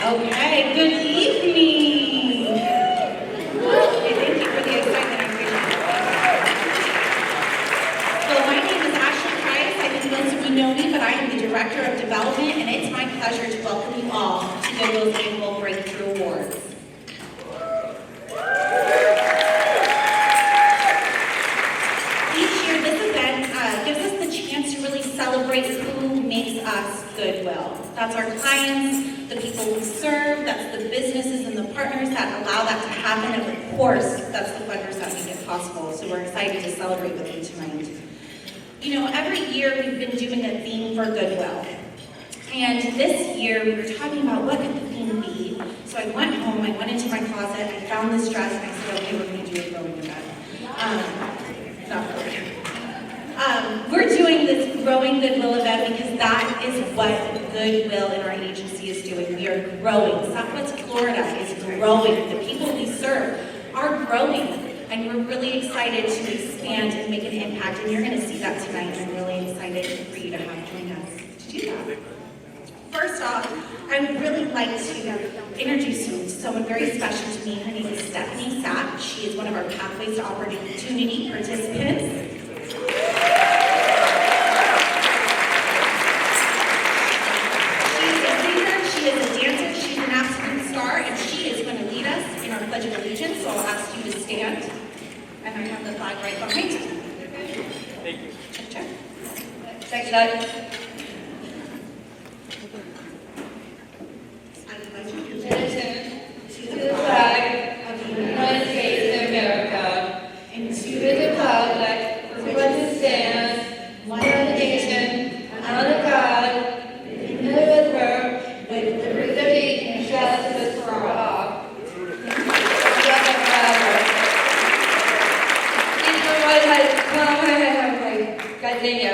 Okay, good evening. Okay, thank you for the excitement. I appreciate it. So my name is Ashley Price. I think most of you know me, but I am the Director of Development, and it's my pleasure to welcome you all to Goodwill's annual Breakthrough Awards. Each year, this event gives us the chance to really celebrate who makes us Goodwill. That's our clients, the people we serve, that's the businesses and the partners that allow that to happen, and of course, that's the funders that make it possible. So we're excited to celebrate with you tonight. You know, every year we've been doing a theme for Goodwill. And this year we were talking about what could the theme be. So I went home, I went into my closet, I found this dress, and I said, okay, we're going to do a growing event. Not really. We're doing this Growing Goodwill event because that is what Goodwill in our agency is doing. We are growing. Southwest Florida is growing. The people we serve are growing. And we're really excited to expand and make an impact. And you're going to see that tonight. I'm really excited for you to have join us to do that. First off, I would really like to introduce you to someone very special to me. Her name is Stephanie Sapp. She is one of our Pathways to Opportunity participants. Pledge of Allegiance, so I'll ask you to stand. And I have the flag right behind you. Thank you. Check, check. Check, check. I pledge allegiance to the flag of the United States of America and to the republic for which it stands, one nation, under God, indivisible, with liberty and justice for all. Thank you.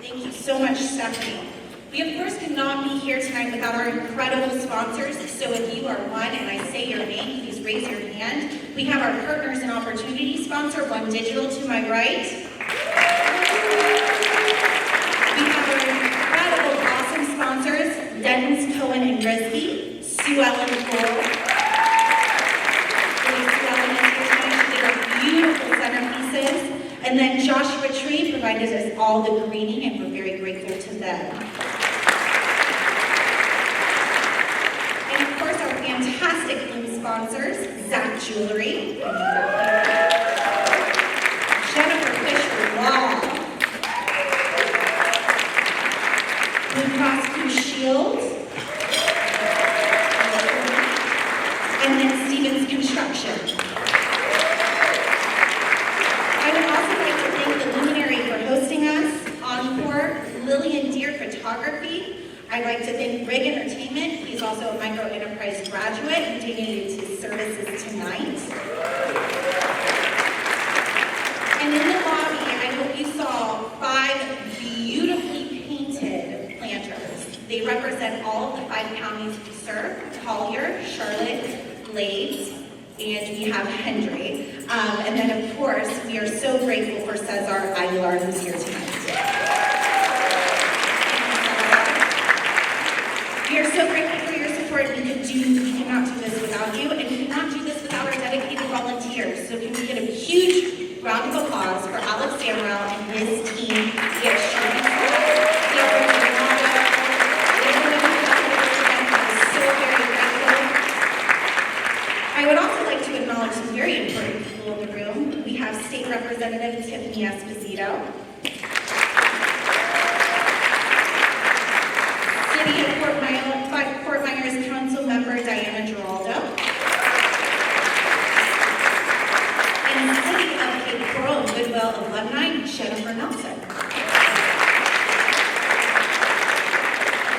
Thank you so much, Stephanie. We, of course, could not be here tonight without our incredible sponsors. So if you are one and I say your name, please raise your hand. We have our Partners in Opportunity sponsor, One Digital to my right. Sponsors, Dennis, Cohen, and Grisby, Sue Ellen Cole. Sue Ellen is here tonight. She did our beautiful centerpieces. And then Joshua Tree provided us all the greening, and we're very grateful to them. And of course, our fantastic bloom sponsors, Zach Jewelry, Jennifer Fisher Law, Blue Cross Blue Shield, and then Stevens Construction. I would also like to thank the Luminary for hosting us, Encore, Lillian Deer Photography. I'd like to thank Rig Entertainment. He's also a Micro Enterprise graduate who donated his services tonight. And in the lobby, I hope you saw 5 beautifully painted planters. They represent all of the 5 counties we serve: Collier, Charlotte, Glades, and we have Hendry. And then, of course, we are so grateful for Cesar Aguilar, who's here tonight. We are so grateful for your support. We cannot do this without you, and we cannot do this without our dedicated volunteers. So can we get a huge round of applause for Alex Damrell and his team? We have Sherman I would also like to acknowledge some very important people in the room. We have State Representative Tiffany Esposito, City of Fort Myers Council Member Diana Giraldo, and City of Cape Coral Goodwill alumni Jennifer Nelson.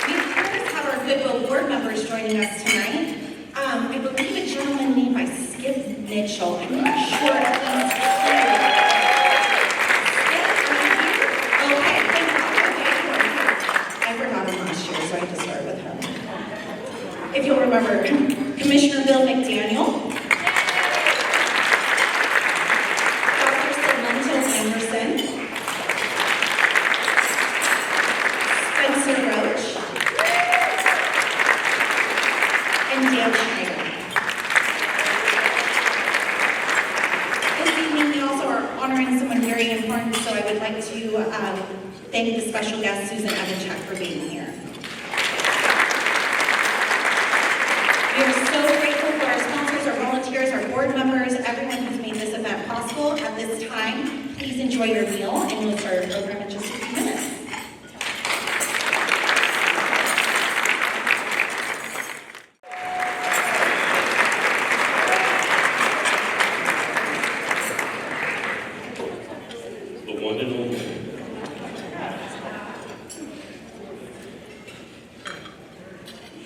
We of course have our Goodwill board members joining us tonight. I believe a gentleman named by Skip Mitchell. I'm not sure if he's here. Okay, thank God. Okay, I forgot him last year, so I have to start with him. If you'll remember, Commissioner Bill McDaniel. I would like to thank the special guest, Susan Evanchyk, for being here. We are so grateful for our sponsors, our volunteers, our board members, everyone who's made this event possible. At this time, please enjoy your meal, and we'll start our program in just a few minutes.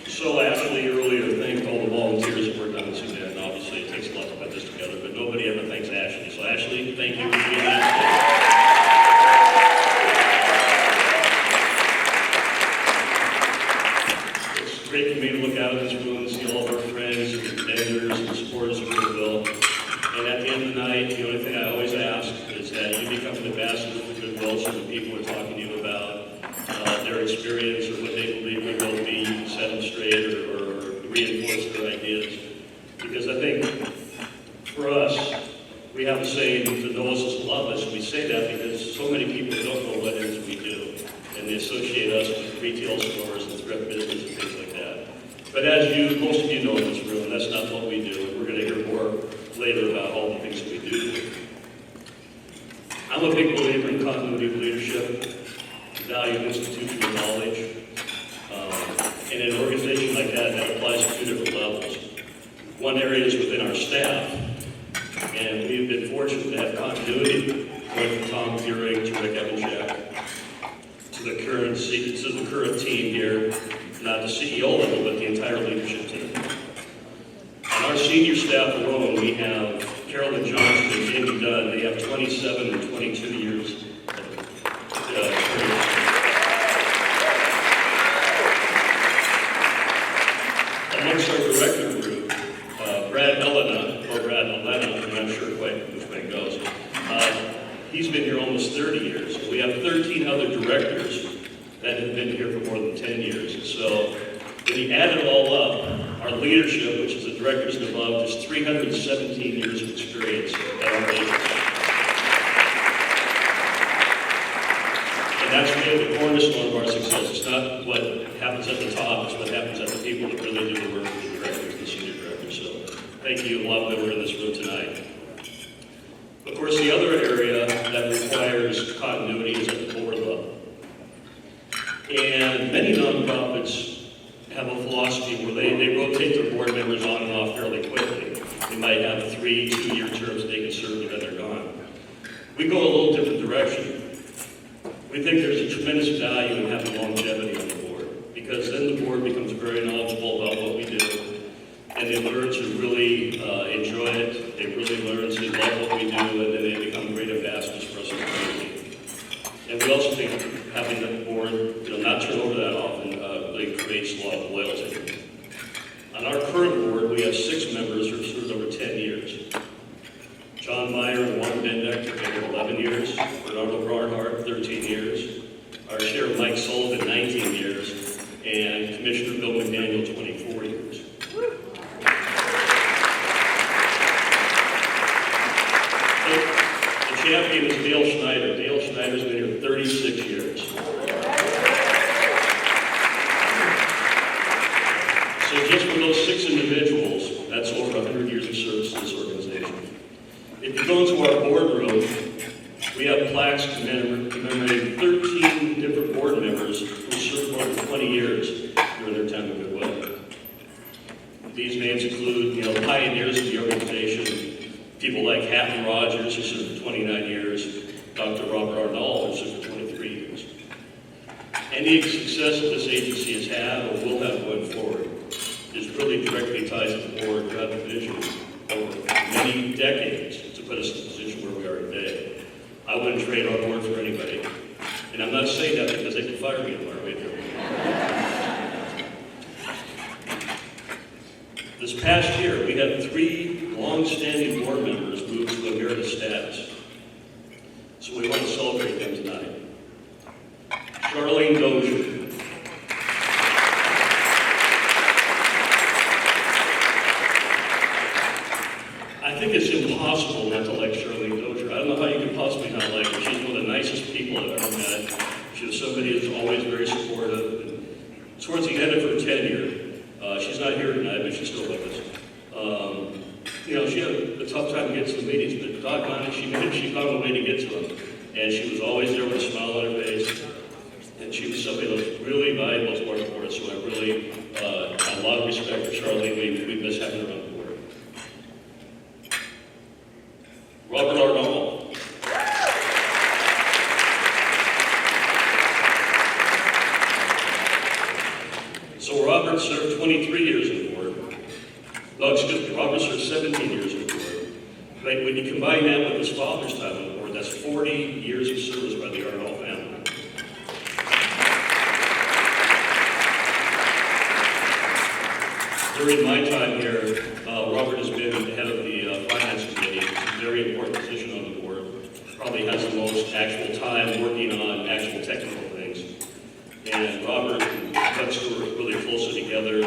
So Ashley earlier thanked all the volunteers that worked on this event. Obviously, it takes a lot to put this together, but nobody ever thanks Ashley. So Ashley, thank you for being here. It's great for me to look out of this room and see all of our friends and vendors and supporters of Goodwill. And at the end of the night, the only thing I always ask is that you become an ambassador for Goodwill, so when people are talking to you about their experience or what they believe Goodwill to be, you can set them straight or reinforce their ideas. Because I think for us, we have a saying, to those that love us, and we say that because so many people don't know what it is we do. And they associate us with retail stores and thrift business and things like that. But as most of you know in this room, that's not what we do. We're going to hear more later about all the things that we do. I'm a big believer in continuity of leadership, value of institutional knowledge. In an organization like that, that applies to two different levels. One area is within our staff, and we've been fortunate to have continuity, going from Tom Buring to Rick Evanchyk, to the current team here, not the CEO level, but the entire leadership team. On our senior staff alone, we have Carolyn Johnston and Jamie Dunn. They have 27 and 22 years of experience. Amongst our director group, Brad Elena, I'm not sure quite which way it goes, he's been here almost 30 years. We have 13 other directors that have been here for more than 10 years. So when you add it all up, our leadership, which is the directors and above, is 317 years of experience at our agency. And that's really the cornerstone of our success. It's not what happens at the top, it's what happens at the people that really do the work with the directors and the senior directors. So thank you, a lot of them are in this room tonight. Of course, the other area that requires continuity is at the board level. And many nonprofits have a philosophy where they rotate their board members on and off fairly quickly. They might have 3 2-year terms they can serve and then they're gone. We go a little different direction. We think there's a tremendous value in having longevity on the board, because then the board becomes very knowledgeable about what we do, and they learn to really enjoy it. They really learn to love what we do, and then they become great ambassadors for us as a community. And we also think having the board, not turn over that often, really creates a lot of loyalty. On our current board, we have 6 members who have served over 10 years. John Meyer and Warren Bendeck have been here 11 years. Bernardo Barnhart, 13 years. Our chair, Mike Sullivan, 19 years. And Commissioner Bill McDaniel, 24 years. The champion is Dale Schneider. Dale Schneider's been here 36 years. So just for those 6 individuals, that's over 100 years of service to this organization. If you go into our boardroom, we have plaques commemorating 13 different board members who served more than 20 years during their time at Goodwill. These names include, pioneers of the organization, people like Hatton Rogers, who served for 29 years, Dr. Robert Arnold, who served for 23 years. Any success that this agency has had or will have going forward is really directly tied to the board who have a vision over many decades to put us in the position where we are today. I wouldn't trade our board for anybody. And I'm not saying that because they could fire me tomorrow either. This past year, we had 3 long-standing board members move to emeritus status. So we want to celebrate them tonight. Charlene Dozier. I think it's impossible not to like Charlene Dozier. I don't know how you could possibly not like her. She's one of the nicest people I've ever met. She was somebody who's always very supportive. And towards the end of her tenure, she's not here tonight, but she's still with us. She had a tough time getting to the meetings, but doggone it, she found a way to get to them. And she was always there with a smile on her face. And she was somebody that was really valuable to our board, so I really have a lot of respect for Charlene. We miss having her on the board. Robert Arnold. So Robert served 23 years on the board. No, excuse me, Robert served 17 years on the board. But when you combine that with his father's time on the board, that's 40 years of service by the Arnold family. During my time here, Robert has been the head of the finance committee. It's a very important position on the board. Probably has the most actual time working on actual technical things. And Robert and Dexter were really closely together.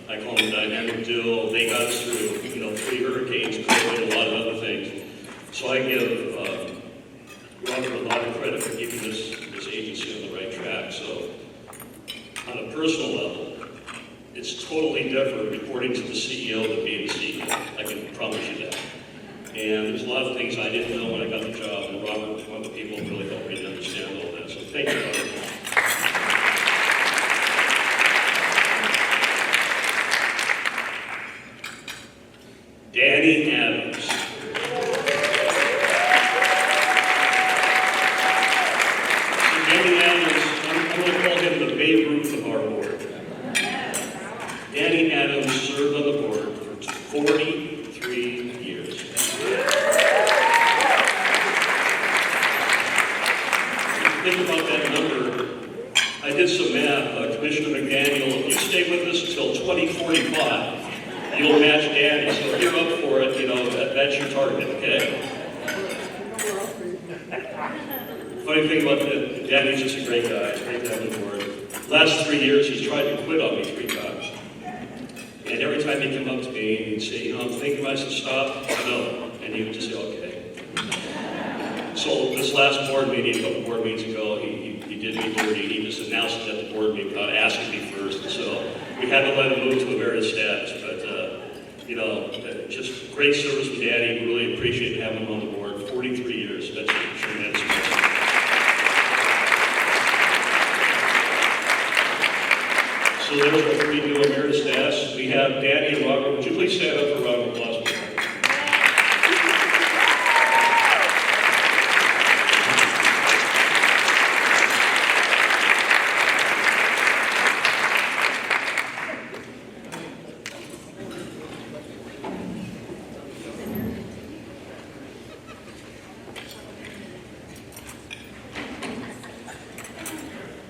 I call them a dynamic duo. They got us through, 3 hurricanes, COVID, a lot of other things. So I give Robert a lot of credit for keeping this agency on the right track. So on a personal level, it's totally different reporting to the CEO than being the CEO. I can promise you that. And there's a lot of things I didn't know when I got the job, and Robert was one of the people who really helped me to understand all that. So thank you, Robert. Danny Adams. Danny Adams, I'm going to call him the Babe Ruth of our board. Danny Adams served on the board for 43 years. Think about that number. I did some math. Commissioner McDaniel, if you stay with us until 2045, you'll match Danny. So if you're up for it, that's your target, okay? Funny thing about that, Danny's just a great guy. Great to have him on board. Last 3 years, he's tried to quit on me 3 times. And every time he'd come up to me, he'd say, I'm thinking I should stop. No. And he would just say, okay. So this last board meeting, a couple board meetings ago, he did me dirty. He just announced it at the board meeting without asking me first. And so we had to let him move to emeritus status. But, just great service with Danny. We really appreciate having him on the board. 43 years. That's tremendous. So there's our 3 new emeritus staffs. We have Danny and Robert. Would you please stand up for a round of applause?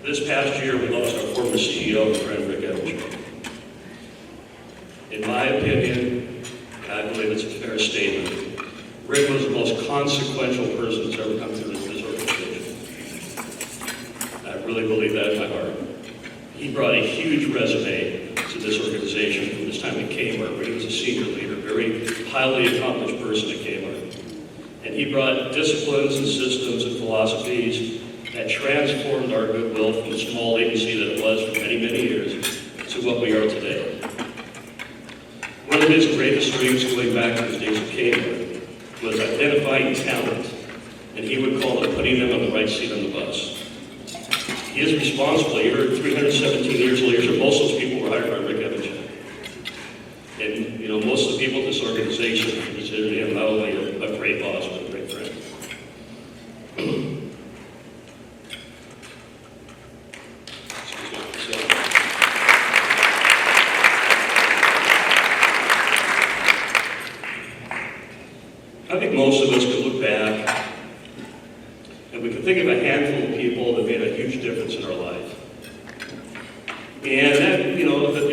This past year, we lost our former CEO, friend Rick Evanchyk. In my opinion, and I believe it's a fair statement, Rick was the most consequential person that's ever come through this organization. I really believe that in my heart. He brought a huge resume to this organization from his time at Kmart, where he was a senior leader, very highly accomplished person at Kmart. And he brought disciplines and systems and philosophies that transformed our Goodwill from the small agency that it was for many, many years to what we are today. One of his greatest dreams going back to his days of Kmart was identifying talent, and he would call it putting them on the right seat on the bus. He is responsible. Here, 317 years later, most of those people were hired by Rick Evanchyk. And, most of the people in this organization consider him not only a great boss, but a great friend. I think most of us could look back and we can think of a handful of people that made a huge difference in our life. And that, if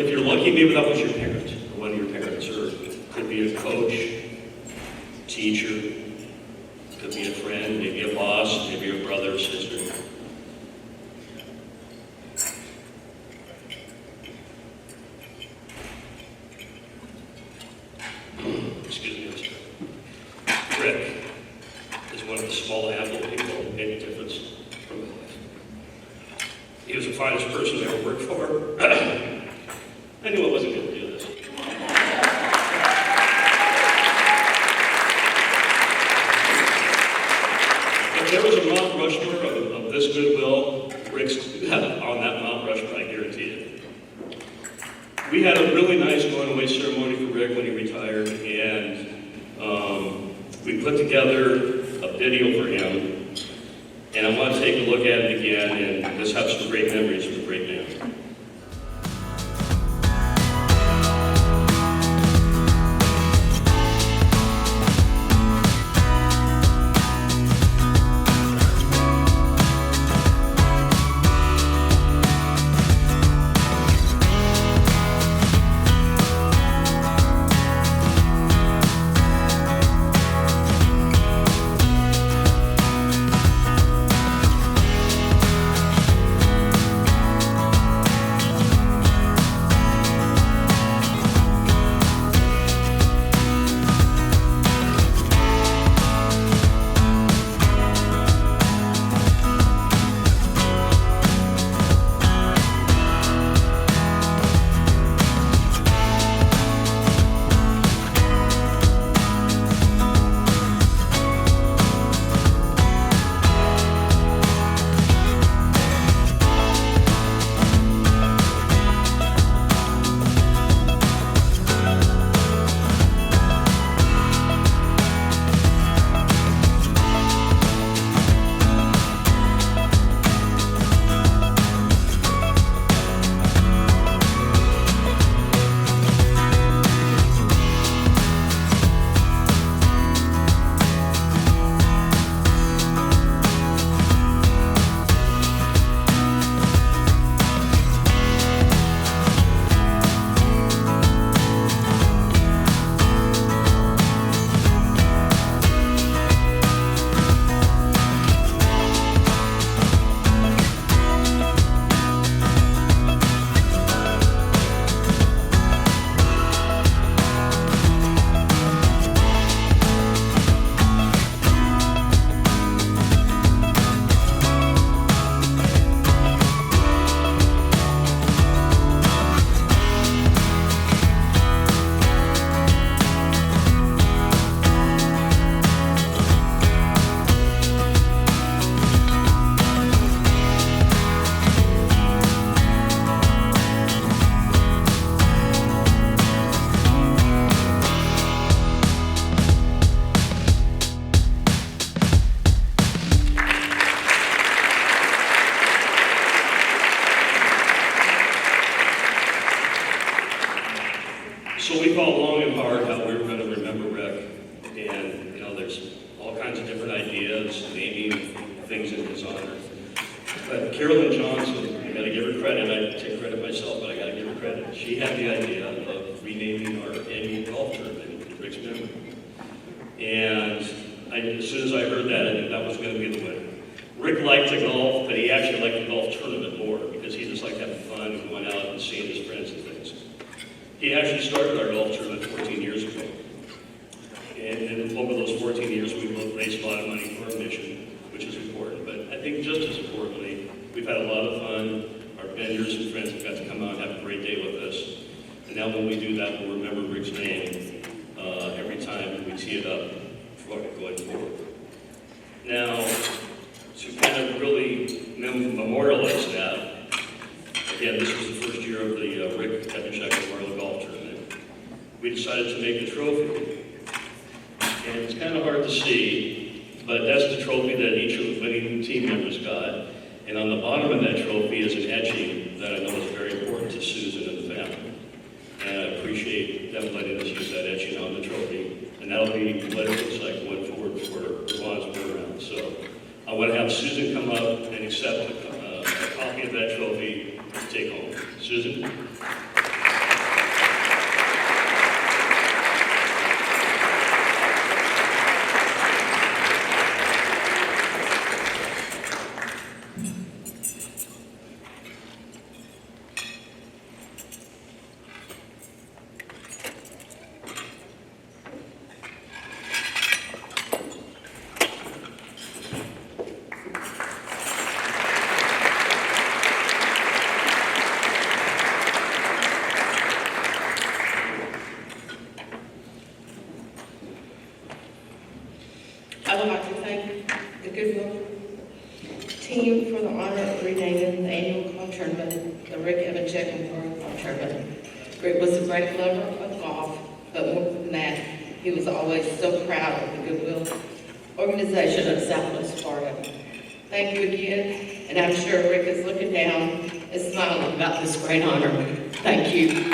you're lucky, maybe that was your parent, or one of your parents, or it could be a coach, teacher, could be a friend, maybe a boss, maybe a brother or sister. Excuse we put together a video for him, and I want to take a look at it again and just have some great memories with a great man. So we thought long and hard how we were going to remember Rick, and there's all kinds of different ideas, naming things in his honor. But Carolyn Johnson, I got to give her credit. I take credit myself, but I got to give her credit. She had the idea of renaming our annual golf tournament in Rick's memory. And as soon as I heard that, I knew that was going to be the winner. Rick liked to golf, but he actually liked the golf tournament more because he just liked having fun and going out and seeing his friends and things. He actually started our golf tournament 14 years ago. And over those 14 years, we've raised a lot of money for our mission, which is important. But I think just as importantly, we've had a lot of fun. Our vendors and friends have got to come out and have a great day with us. And now when we do that, we'll remember Rick's name every time we tee it up for going forward. Now, to kind of really memorialize that, again, this was the first year of the Rick Evanchyk Memorial Golf Tournament. We decided to make a trophy. And it's kind of hard to see, but that's the trophy that each of the winning team members got. And on the bottom of that trophy is an etching that I know is very important to Susan and the family. And I appreciate them letting us use that etching on the trophy. And that'll be what it looks like going forward for Ron's around. So I want to have Susan come up and accept a copy of that trophy to take home. Susan? I would like to thank the Goodwill team for the honor of renaming the annual golf tournament the Rick Evanchyk Memorial Golf Tournament. Rick was a great lover of golf, but more than that, He was always so proud of the Goodwill organization of Southwest Florida. Thank you again, and I'm sure Rick is looking down and smiling about this great honor. Thank you.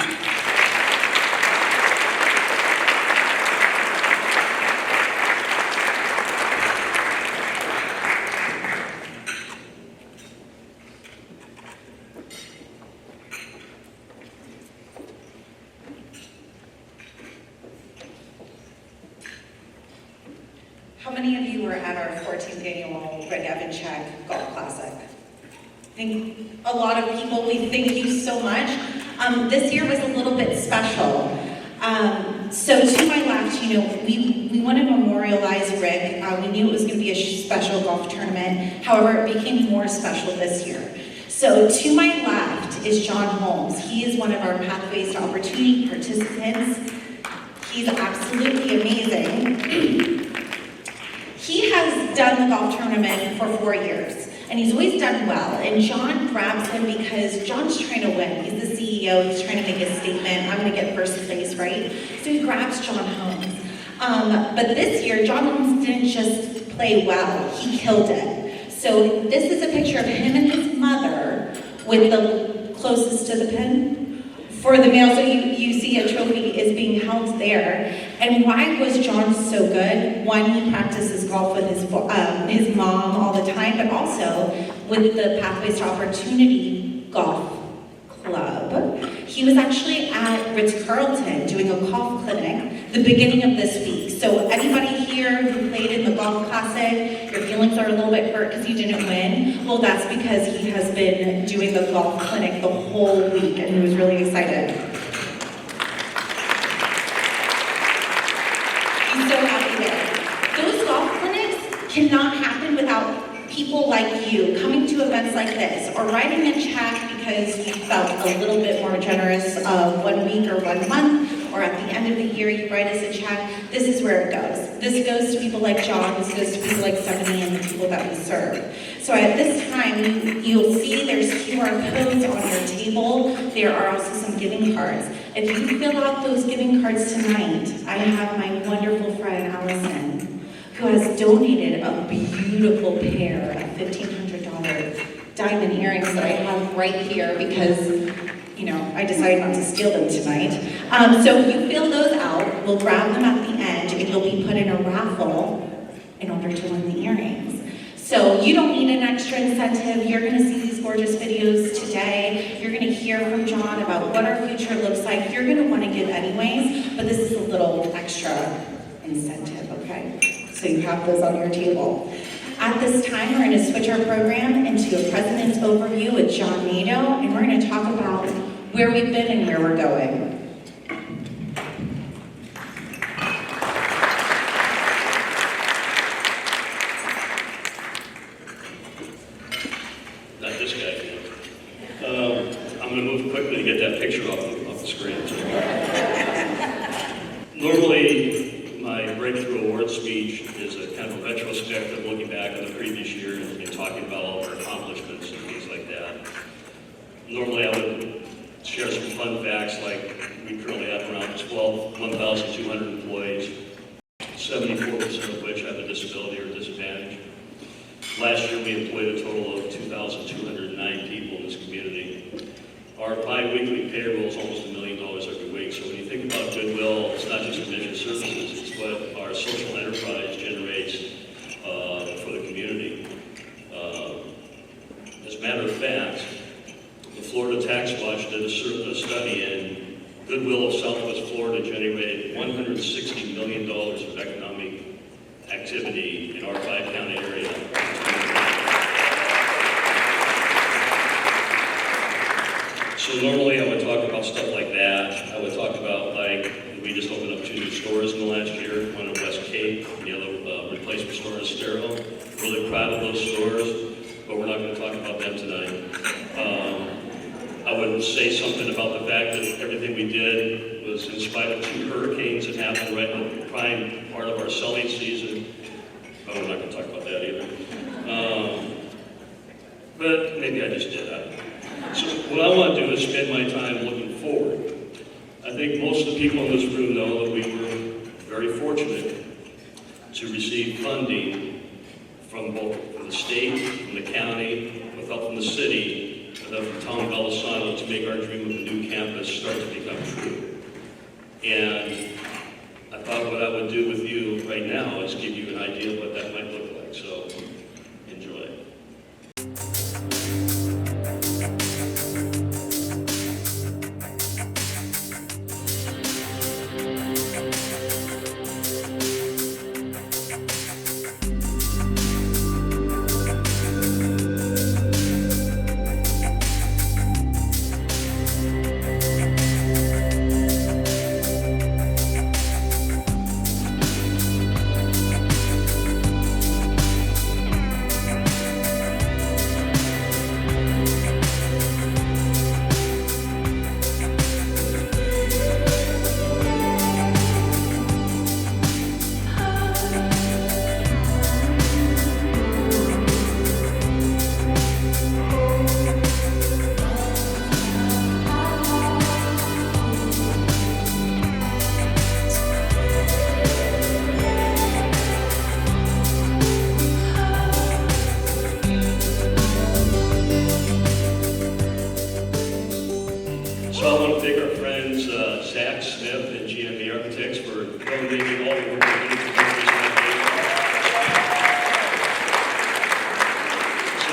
How many of you were at our 14th annual Rick Evanchyk Golf Classic? I think a lot of people, we thank you so much. This year was a little bit special. So to my left, we want to memorialize Rick. We knew it was going to be a special golf tournament. However, it became more special this year. So to my left is John Holmes. He is one of our Pathways to Opportunity participants. He's absolutely amazing. He has done the golf tournament for 4 years, and he's always done well. And John grabs him because John's trying to win. He's the CEO, he's trying to make a statement. I'm gonna get first place, right? So he grabs John Holmes. But this year, John Holmes didn't just play well, he killed it. So this is a picture of him and his mother with the closest to the pin. For the male, so you see a trophy is being held there. And why was John so good? One, he practices golf with his mom all the time, but also with the Pathways to Opportunity Golf Club. He was actually at Ritz-Carlton doing a golf clinic the beginning of this week. So anybody here who played in the golf classic, your feelings are a little bit hurt because you didn't win? Well, that's because he has been doing the golf clinic the whole week and he was really excited. He's so happy there. Those golf clinics cannot happen without people like you coming to events like this or writing a check because you felt a little bit more generous 1 week or 1 month, or at the end of the year you write us a check. This is where it goes. This goes to people like John, this goes to people like Stephanie and the people that we serve. So at this time, you'll see there's QR codes on your table. There are also some giving cards. If you fill out those giving cards tonight, I have my wonderful friend Allison, who has donated a beautiful pair of $1,500 diamond earrings that I have right here because, I decided not to steal them tonight. So if you fill those out, we'll grab them at the end and you'll be put in a raffle in order to win the earrings. So you don't need an extra incentive. You're gonna see these gorgeous videos today. You're gonna hear from John about what our future looks like. You're gonna wanna give anyways, but this is a little extra incentive, okay? So you have those on your table. At this time, we're going to switch our program into a President's Overview with John Nadeau, and we're going to talk about where we've been and where we're going. Not this guy. I'm going to move quickly to get that picture off the screen. Normally, my breakthrough award speech is a kind of a retrospective looking back on the previous year and talking about all of our accomplishments and things like that. Normally I would share some fun facts like we currently have around 1,200 employees, 74% of which have a disability or disadvantage. Last year we employed a total of 2,209 people in this community. Our bi-weekly payroll is almost $1 million every week. So when you think about Goodwill, it's not just commission services, it's what our social enterprise generates for the community. As a matter of fact, the Florida Tax Watch did a study and Goodwill of Southwest Florida generated $160 million of economic activity in our 5-county area. So normally I would talk about stuff like that. I would talk about we just opened up 2 new stores in the last year, one in West Cape, and the other replacement store in Estero. Really proud of those stores, but we're not going to talk about them tonight. I would say something about the fact that everything we did was in spite of 2 hurricanes that happened right in the prime part of our selling season. But we're not going to talk about that either. But maybe I just did that. So what I want to do is spend my time looking forward. I think most of the people in this room know that we were very fortunate to receive funding from both the state, from the county, with help from the city, with help from Tom Belisano to make our dream of a new campus start to become true. And I thought what I would do with you right now is give you an idea of what that might look like. So enjoy.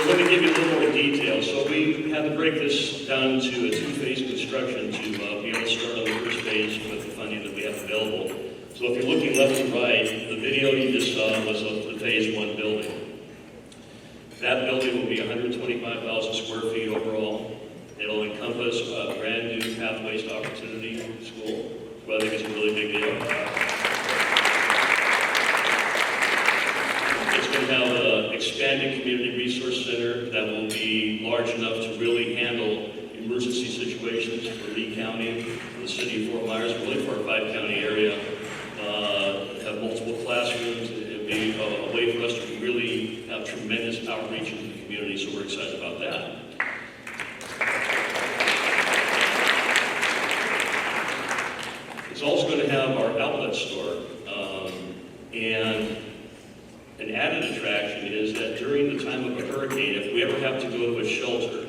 Let me give you a little more detail. So we had to break this down to a two-phase construction to be able to start on the first phase with the funding that we have available. So if you're looking left and right, the video you just saw was of the phase 1 building. That building will be 125,000 square feet overall. It'll encompass a brand new Pathways to Opportunity school, which I think is a really big deal. It's going to have an expanded community resource center that will be large enough to really handle emergency situations for Lee County, for the city of Fort Myers, really for our 5-county area. Have multiple classrooms. It'll be a way for us to really have tremendous outreach into the community, so we're excited about that. It's also going to have our outlet store, and an added attraction is that during the time of a hurricane, if we ever have to go to a shelter,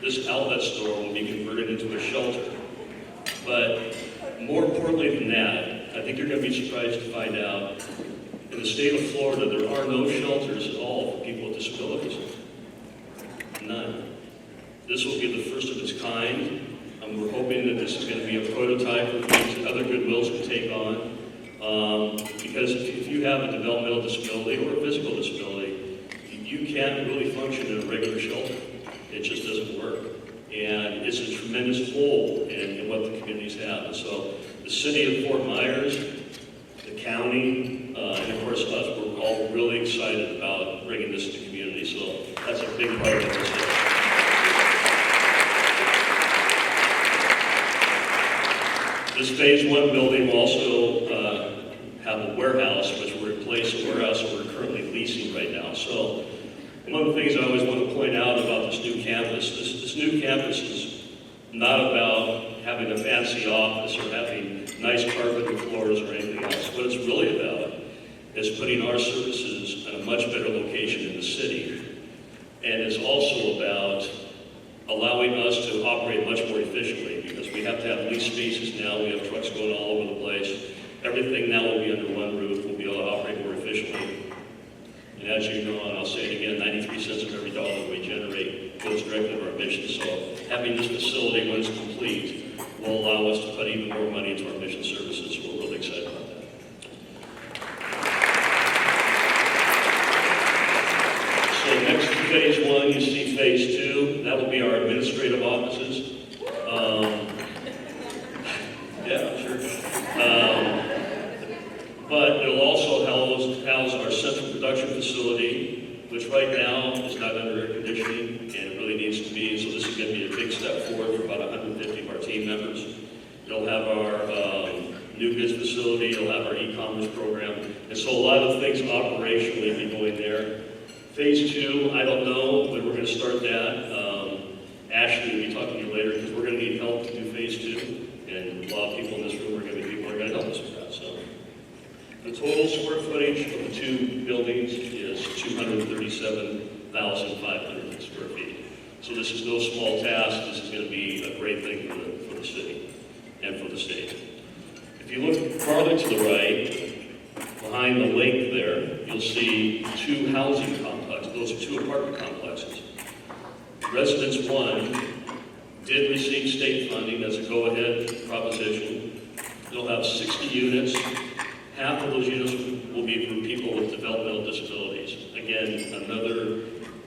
this outlet store will be converted into a shelter. But more importantly than that, I think you're going to be surprised to find out, in the state of Florida, there are no shelters at all for people with disabilities. None. This will be the first of its kind. We're hoping that this is going to be a prototype for things that other Goodwills can take on. Because if you have a developmental disability or a physical disability, you can't really function in a regular shelter. It just doesn't work. And it's a tremendous hole in what the communities have. And so the city of Fort Myers, the county, and of course us, we're all really excited about bringing this to the community. So that's a big part of this. This phase 1 building will also have a warehouse, which will replace a warehouse that we're currently leasing right now. So one of the things I always want to point out about this new campus, this new campus is not about having a fancy office or having nice carpeted floors or anything else. What it's really about is putting our services in a much better location in the city. And it's also about allowing us to operate much more efficiently, because we have to have lease spaces now. We have trucks going all over the place. Everything now will be under one roof. We'll be able to operate more efficiently. And as you know, and I'll say it again, 93 cents of every dollar we generate goes directly to our mission. So having this facility, when it's complete, will allow us to put even more money into our mission services. So we're really excited about that. So next to phase 1, you see phase 2. That will be our administrative offices. Yeah, sure. But it'll also house our central production facility, which right now is not under air conditioning, and it really needs to be. So this is going to be a big step forward for about 150 of our team members. It'll have our new goods facility. It'll have our e-commerce program. And so a lot of things operationally will be going there. Phase 2, I don't know when we're going to start that. Ashley will be talking to you later, because we're going to need help to do phase 2. And a lot of people in this room are going to be people who are going to help us with that. So The total square footage of the two buildings is 237,500 square feet. So this is no small task. This is going to be a great thing for the city and for the state. If you look farther to the right, behind the lake there, you'll see two housing complexes. Those are two apartment complexes. Residence 1 did receive state funding as a go-ahead proposition. They'll have 60 units. Half of those units will be for people with developmental disabilities. Again, another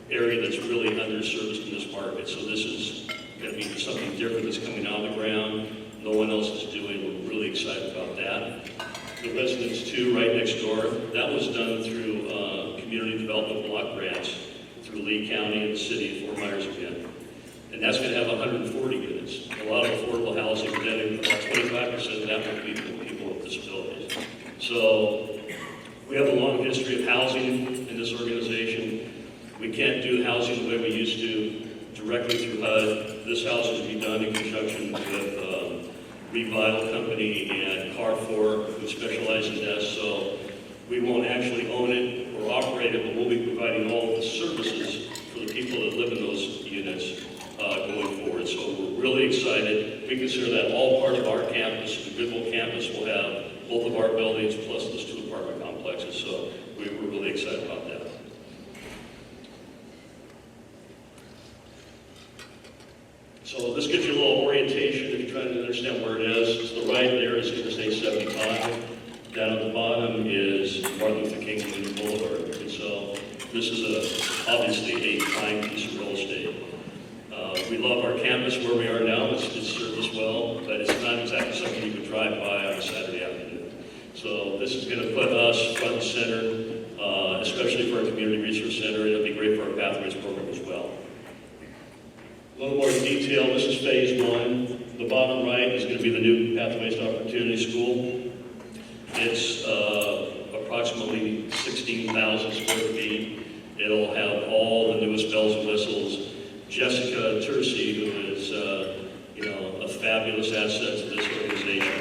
area that's really underserviced in this market. So this is going to be something different that's coming out of the ground. No one else is doing. We're really excited about that. The Residence 2 right next door, that was done through community development block grants through Lee County and the city of Fort Myers again. And that's going to have 140 units. A lot of affordable housing, but then about 25% of that will be for people with disabilities. So we have a long history of housing in this organization. We can't do housing the way we used to, directly through HUD. This housing will be done in conjunction with Revital Company and Carrefour, who specialize in this. So we won't actually own it or operate it, but we'll be providing all of the services for the people that live in those units going forward. So we're really excited. We consider that all part of our campus. The Goodwill campus will have both of our buildings plus those two apartment complexes. So we're really excited about that. So this gives you a little orientation if you're trying to understand where it is. To the right there is Interstate 75. Down at the bottom is Martin Luther King Jr. Boulevard. And so this is obviously a prime piece of real estate. We love our campus where we are now. It's served us well, but it's not exactly something you could drive by on a Saturday afternoon. So this is going to put us front and center, especially for our Community Resource Center. It'll be great for our Pathways program as well. A little more detail, this is phase 1. The bottom right is going to be the new Pathways to Opportunity School. It's approximately 16,000 square feet. It'll have all the newest bells and whistles. Jessica Tercy, who is a fabulous asset to this organization.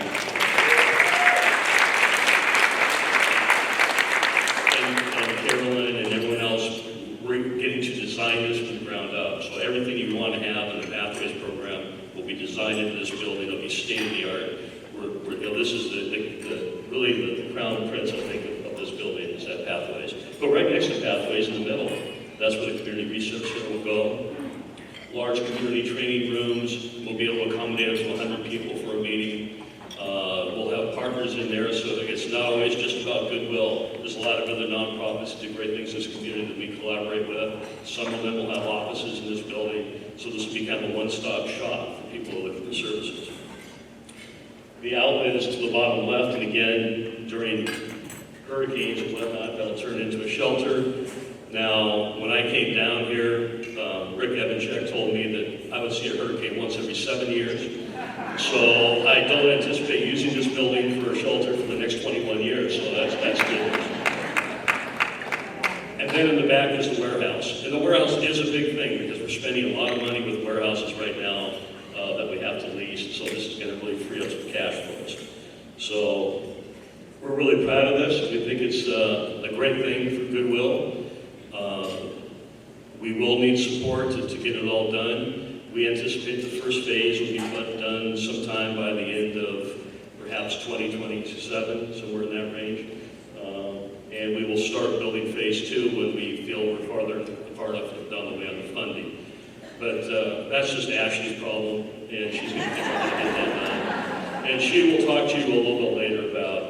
And Carolyn and everyone else, we're getting to design this from the ground up. So everything you want to have in the Pathways program will be designed into this building. It'll be state-of-the-art. This is really the crown prince, I think, of this building is that Pathways. But right next to Pathways in the middle, that's where the Community Research Center will go. Large community training rooms. We'll be able to accommodate up to 100 people for a meeting. We'll have partners in there, so it's not always just about Goodwill. There's a lot of other nonprofits that do great things in this community that we collaborate with. Some of them will have offices in this building, so this will be kind of a one-stop shop for people who are looking for services. The outlet is to the bottom left, and again, during hurricanes and whatnot, that'll turn into a shelter. Now, when I came down here, Rick Evanchyk told me that I would see a hurricane once every 7 years. So I don't anticipate using this building for a shelter for the next 21 years, so that's good. And then in the back is the warehouse. And the warehouse is a big thing because we're spending a lot of money with warehouses right now that we have to lease. So this is going to really free up some cash for us. So we're really proud of this. We think it's a great thing for Goodwill. We will need support to get it all done. We anticipate the first phase will be done sometime by the end of perhaps 2027, somewhere in that range. And we will start building phase 2 when we feel we're far enough down the way on the funding. But that's just Ashley's problem, and she's going to get that done. And she will talk to you a little bit later about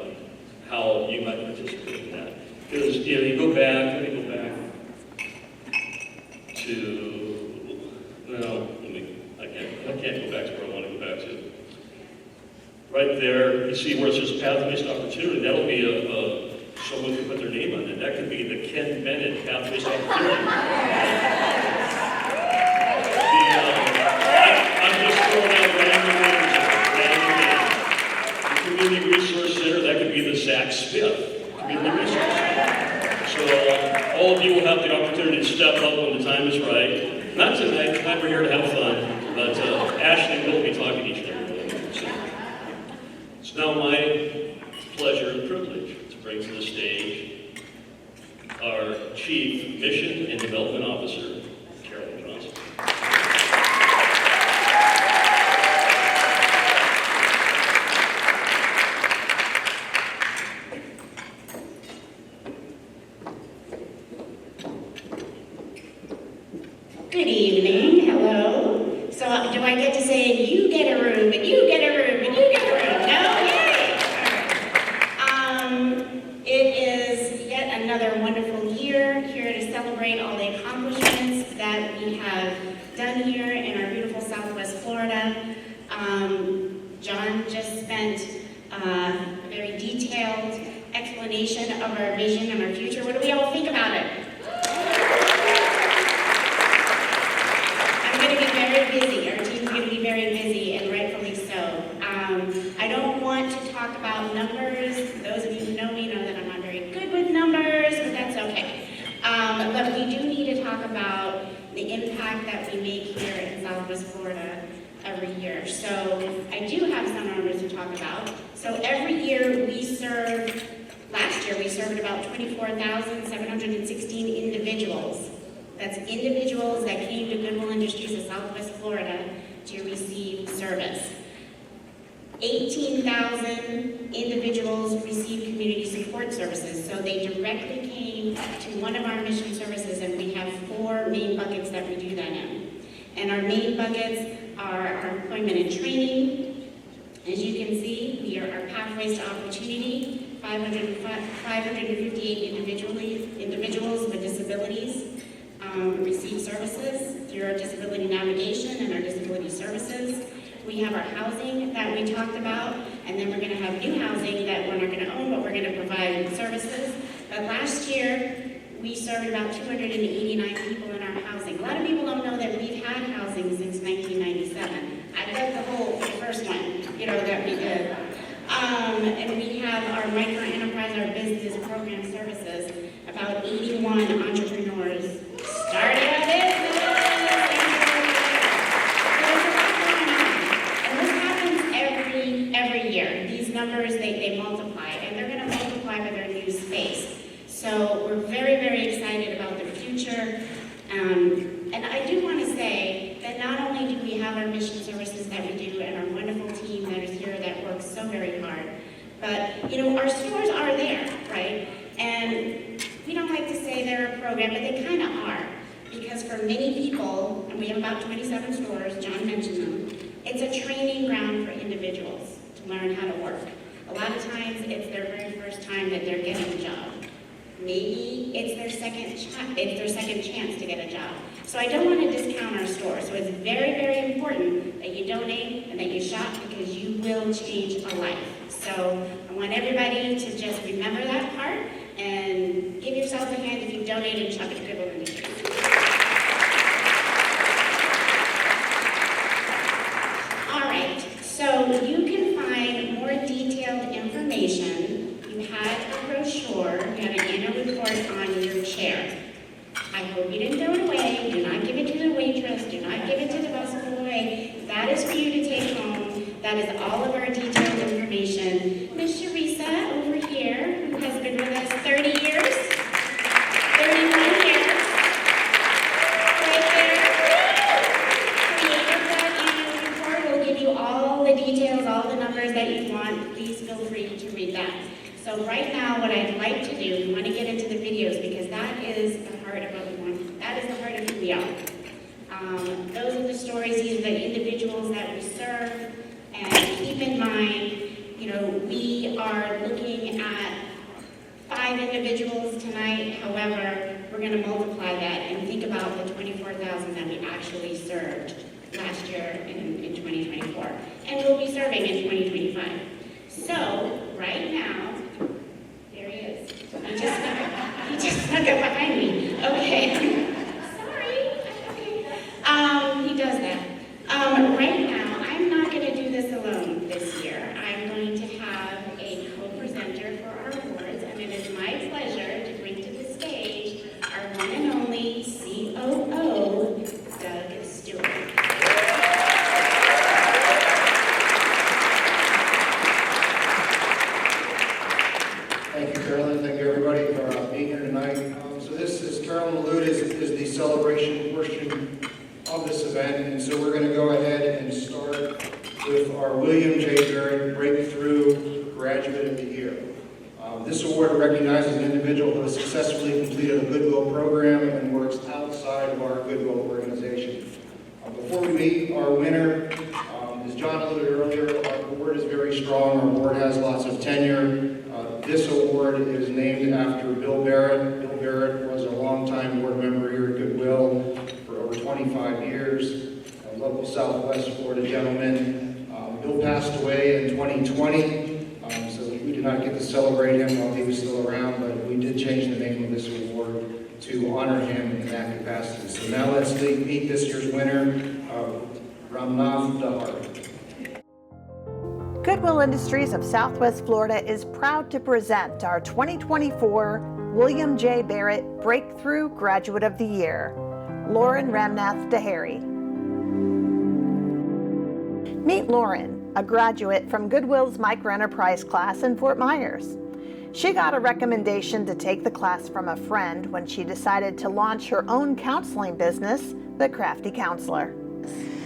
how you might participate in that. Because you go back, let me go back to, I can't go back to where I want to go back to. Right there, you see where it says Pathways to Opportunity, that'll be someone can put their name on it. That could be the Ken Bennett Pathways to Opportunity. I'm just throwing out random names. The Community Resource Center, that could be the Zach Smith Community Resource Center. So all of you will have the opportunity to step up when the time is right. Not tonight, tonight we're here to have fun, but Ashley will be talking to each and every one of you. So it's now my pleasure and privilege to bring bring to the stage our Chief Mission and Development Officer, Carolyn Johnson. Good evening, hello. So do I get to say, you get a room, and you get a room, and you get a room? No? Yay! All right. It is yet another wonderful year here to celebrate all the accomplishments that we have done here in our beautiful Southwest Florida. John just spent a very detailed explanation of our vision and our future. What do we all think about it? Busy. Our team's going to be very busy, and rightfully so. I don't want to talk about numbers. Those of you who know me know that I'm not very good with numbers, but that's okay. But we do need to talk about the impact that we make here in Southwest Florida every year. So I do have some numbers to talk about. So every year we serve, last year we served about 24,716 individuals. That's individuals that came to Goodwill Industries of Southwest Florida to receive service. 18,000 individuals received community support services, so they directly came to one of our mission services, and we have 4 main buckets that we do that in. And our main buckets are our employment and training. As you can see, we are our pathways to opportunity, 558 individuals with disabilities receive services through our disability navigation and our disability services. We have our housing that we talked about, and then we're going to have new housing that we're not going to own, but we're going to provide services. But last year, we served about 289 people in our housing. A lot of people don't know that we've had housing since 1997. I love the first one, that we did. And we have our micro enterprise, our business program services, about 81 entrepreneurs starting a business. There's a lot going on. And this happens every year. These numbers, they multiply, and they're going to multiply with our new space. So we're very, very excited about the future. And I do want to say that not only do we have our mission services that we do and our wonderful team that is here that works so very hard, but, our stores are there, right? And we don't like to say they're a program, but they kind of are. Because for many people, and we have about 27 stores, John mentioned them, it's a training ground for individuals to learn how to work. A lot of times, it's their very first time that they're getting a job. Maybe it's their second chance to get a job. So I don't want to discount our store. So it's very, very important that you donate and that you shop, because you will change a life. So I want everybody to just remember that part and give yourself a hand if you donate and shop at Goodwill Industries. All right, so you can find more detailed information. You had a brochure, you had an annual report on your chair. I hope you didn't throw it away. Do not give it to the waitress. Do not give it to the busboy. That is for you to take home. That is all of our detailed information. Miss Teresa over here, who has been with us 30 years, 31 years, right there, created that annual report. Will give you all the details, all the numbers that you want. Please feel free to read that. So right now, what I'd like to do, we want to get into the videos, because that is the heart of what we want. That is the heart of who we are. Those are the stories, these are the individuals that we serve. And keep in mind, we are looking at 5 individuals tonight. However, we're going to multiply that and think about the 24,000 that we actually served last year in 2024. And we'll be serving in 2025. So, right now, there he is. He just snuck up behind me. Okay. Sorry. Okay. He does that. Right now, I'm not going to do this alone this year. I'm going to have a co-presenter for our awards, and it is my pleasure to bring to the stage our one and only COO, Doug Stewart. Thank you, Carolyn. John alluded, is the celebration portion of this event, and so we're going to go ahead and start with our William J. Barrett Breakthrough Graduate of the Year. This award recognizes an individual who has successfully completed a Goodwill program and works outside of our Goodwill organization. Before we meet our winner, as John alluded earlier, our board is very strong. Our board has lots of tenure. This award is named after Bill Barrett. Bill Barrett was a longtime board member here at Goodwill for over 25 years, a local Southwest Florida gentleman. Bill passed away in 2020. So we did not get to celebrate him while he was still around, but we did change the name of this award to honor him in that capacity. So now let's meet this year's winner, Ramnath Dahar. Goodwill Industries of Southwest Florida is proud to present our 2024 William J. Barrett Breakthrough Graduate of the Year, Lauren Ramnath Dahari. Meet Lauren, a graduate from Goodwill's Microenterprise class in Fort Myers. She got a recommendation to take the class from a friend when she decided to launch her own counseling business, The Crafty Counselor.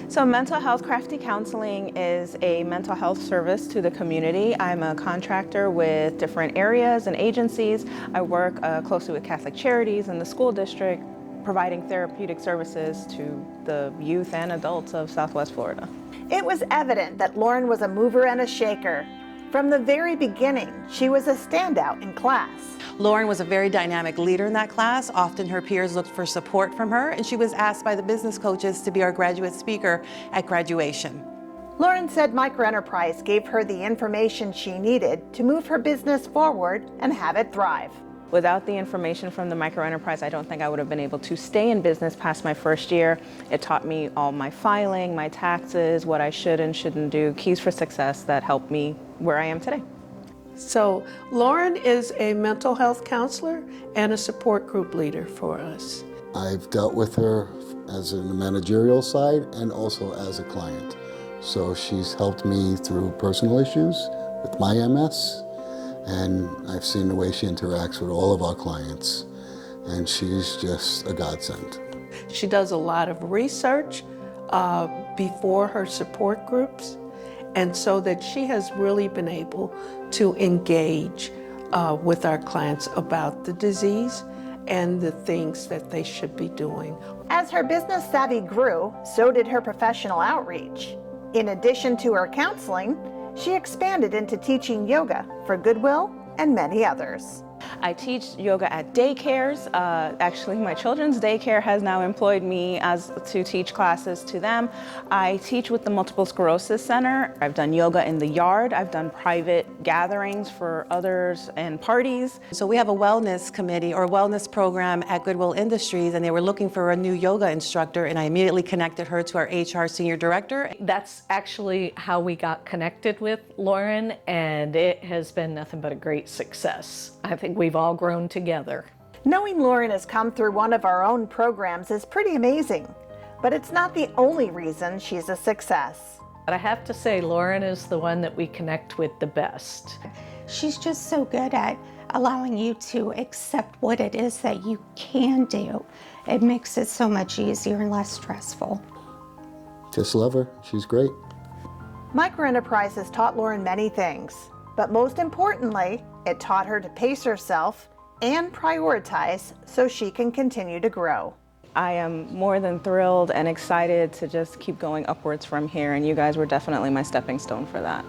So Mental Health Crafty Counseling is a mental health service to the community. I'm a contractor with different areas and agencies. I work closely with Catholic Charities and the school district, providing therapeutic services to the youth and adults of Southwest Florida. It was evident that Lauren was a mover and a shaker. From the very beginning, she was a standout in class. Lauren was a very dynamic leader in that class. Often her peers looked for support from her, and she was asked by the business coaches to be our graduate speaker at graduation. Lauren said Microenterprise gave her the information she needed to move her business forward and have it thrive. Without the information from the microenterprise, I don't think I would have been able to stay in business past my first year. It taught me all my filing, my taxes, what I should and shouldn't do, keys for success that helped me where I am today. So Lauren is a mental health counselor and a support group leader for us. I've dealt with her as in the managerial side and also as a client. So she's helped me through personal issues with my MS, and I've seen the way she interacts with all of our clients, and she's just a godsend. She does a lot of research before her support groups, and so that she has really been able to engage with our clients about the disease and the things that they should be doing. As her business savvy grew, so did her professional outreach. In addition to her counseling, she expanded into teaching yoga for Goodwill and many others. I teach yoga at daycares. Actually, my children's daycare has now employed me to teach classes to them. I teach with the Multiple Sclerosis Center. I've done yoga in the yard. I've done private gatherings for others and parties. So we have a wellness committee or wellness program at Goodwill Industries, and they were looking for a new yoga instructor, and I immediately connected her to our HR senior director. That's actually how we got connected with Lauren, and it has been nothing but a great success. I think we've all grown together. Knowing Lauren has come through one of our own programs is pretty amazing, but it's not the only reason she's a success. But I have to say, Lauren is the one that we connect with the best. She's just so good at allowing you to accept what it is that you can do. It makes it so much easier and less stressful. Just love her. She's great. Microenterprise has taught Lauren many things, but most importantly, it taught her to pace herself and prioritize so she can continue to grow. I am more than thrilled and excited to just keep going upwards from here, and you guys were definitely my stepping stone for that.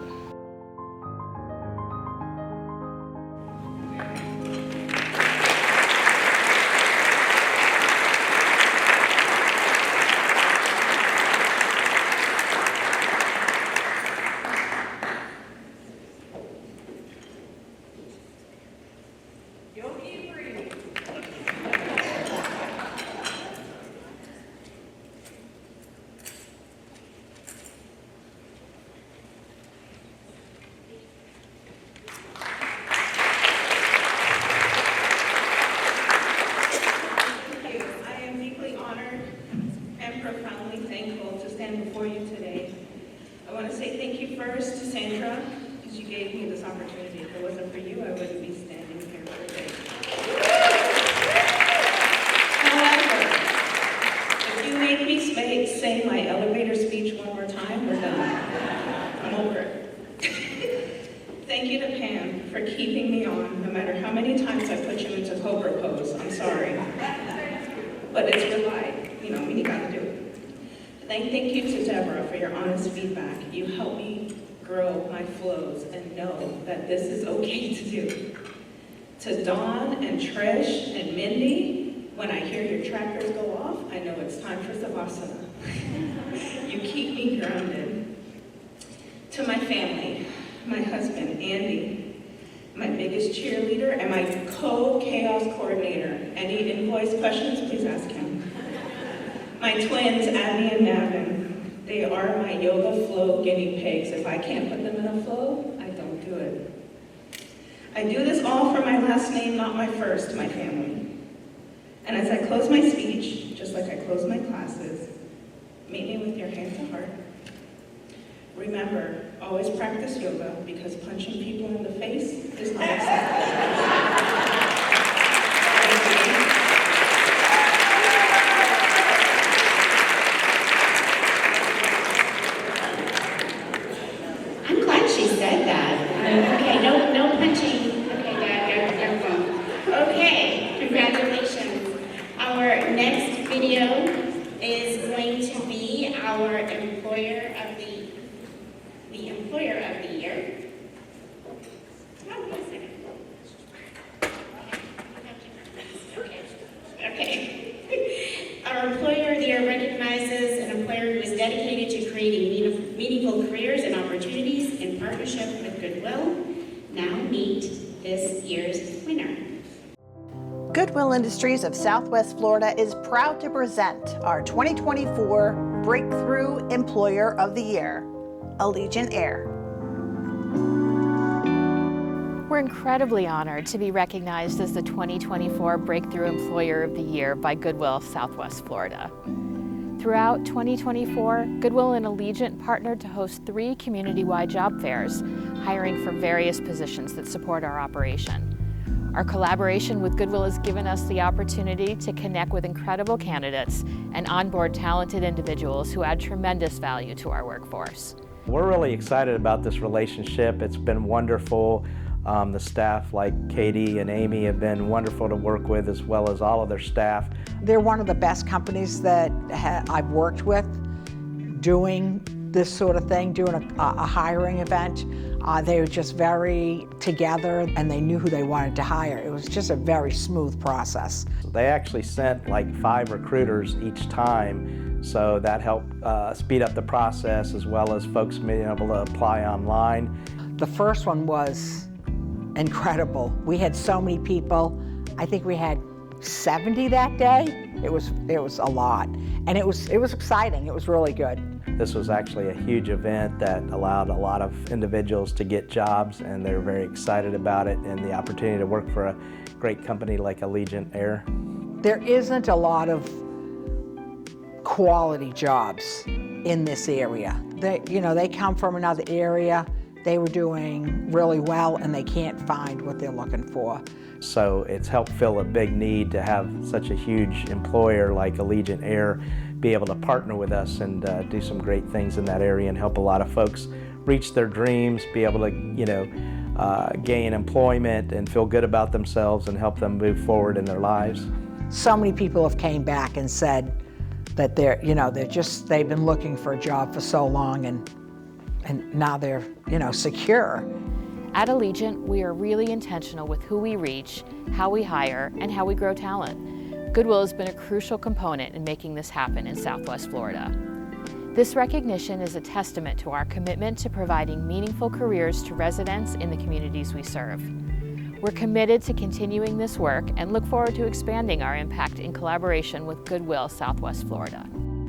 Thank you to Deborah for your honest feedback. You helped me grow my flows and know that this is okay to do. To Dawn and Trish and Mindy, when I hear your trackers go off, I know it's time for Savasana. You keep me grounded. To my family, my husband, Andy, my biggest cheerleader, and my co-chaos coordinator. Any invoice questions, please ask him. My twins, Abby and Navin, they are my yoga flow guinea pigs. If I can't put them in a flow, I don't do it. I do this all for my last name, not my first, my family. And as I close my speech, just like I close my classes, meet me with your hand to heart. Remember, always practice yoga because punching people in the face is not acceptable. I'm glad she said that. Okay, no punching. Okay, Dad, go. Okay, congratulations. Our next video is going to be our employer of the year. Oh, wait a second. Okay. Our employer of the year recognizes an employer who is dedicated to creating meaningful careers and opportunities in partnership with Goodwill. Now meet this year's winner. Goodwill Industries of Southwest Florida is proud to present our 2024 Breakthrough Employer of the Year, Allegiant Air. We're incredibly honored to be recognized as the 2024 Breakthrough Employer of the Year by Goodwill Southwest Florida. Throughout 2024, Goodwill and Allegiant partnered to host 3 community-wide job fairs, hiring for various positions that support our operation. Our collaboration with Goodwill has given us the opportunity to connect with incredible candidates and onboard talented individuals who add tremendous value to our workforce. We're really excited about this relationship. It's been wonderful. The staff like Katie and Amy have been wonderful to work with, as well as all of their staff. They're one of the best companies that I've worked with doing this sort of thing, doing a hiring event. They were just very together and they knew who they wanted to hire. It was just a very smooth process. They actually sent like 5 recruiters each time, so that helped speed up the process, as well as folks being able to apply online. The first one was incredible. We had so many people. I think we had 70 that day. It was a lot, and it was exciting. It was really good. This was actually a huge event that allowed a lot of individuals to get jobs, and they were very excited about it and the opportunity to work for a great company like Allegiant Air. There isn't a lot of quality jobs in this area. They come from another area. They were doing really well and they can't find what they're looking for. So it's helped fill a big need to have such a huge employer like Allegiant Air be able to partner with us and do some great things in that area and help a lot of folks reach their dreams, be able to, gain employment and feel good about themselves and help them move forward in their lives. So many people have came back and said that they've been looking for a job for so long and now they're, secure. At Allegiant, we are really intentional with who we reach, how we hire, and how we grow talent. Goodwill has been a crucial component in making this happen in Southwest Florida. This recognition is a testament to our commitment to providing meaningful careers to residents in the communities we serve. We're committed to continuing this work and look forward to expanding our impact in collaboration with Goodwill Southwest Florida.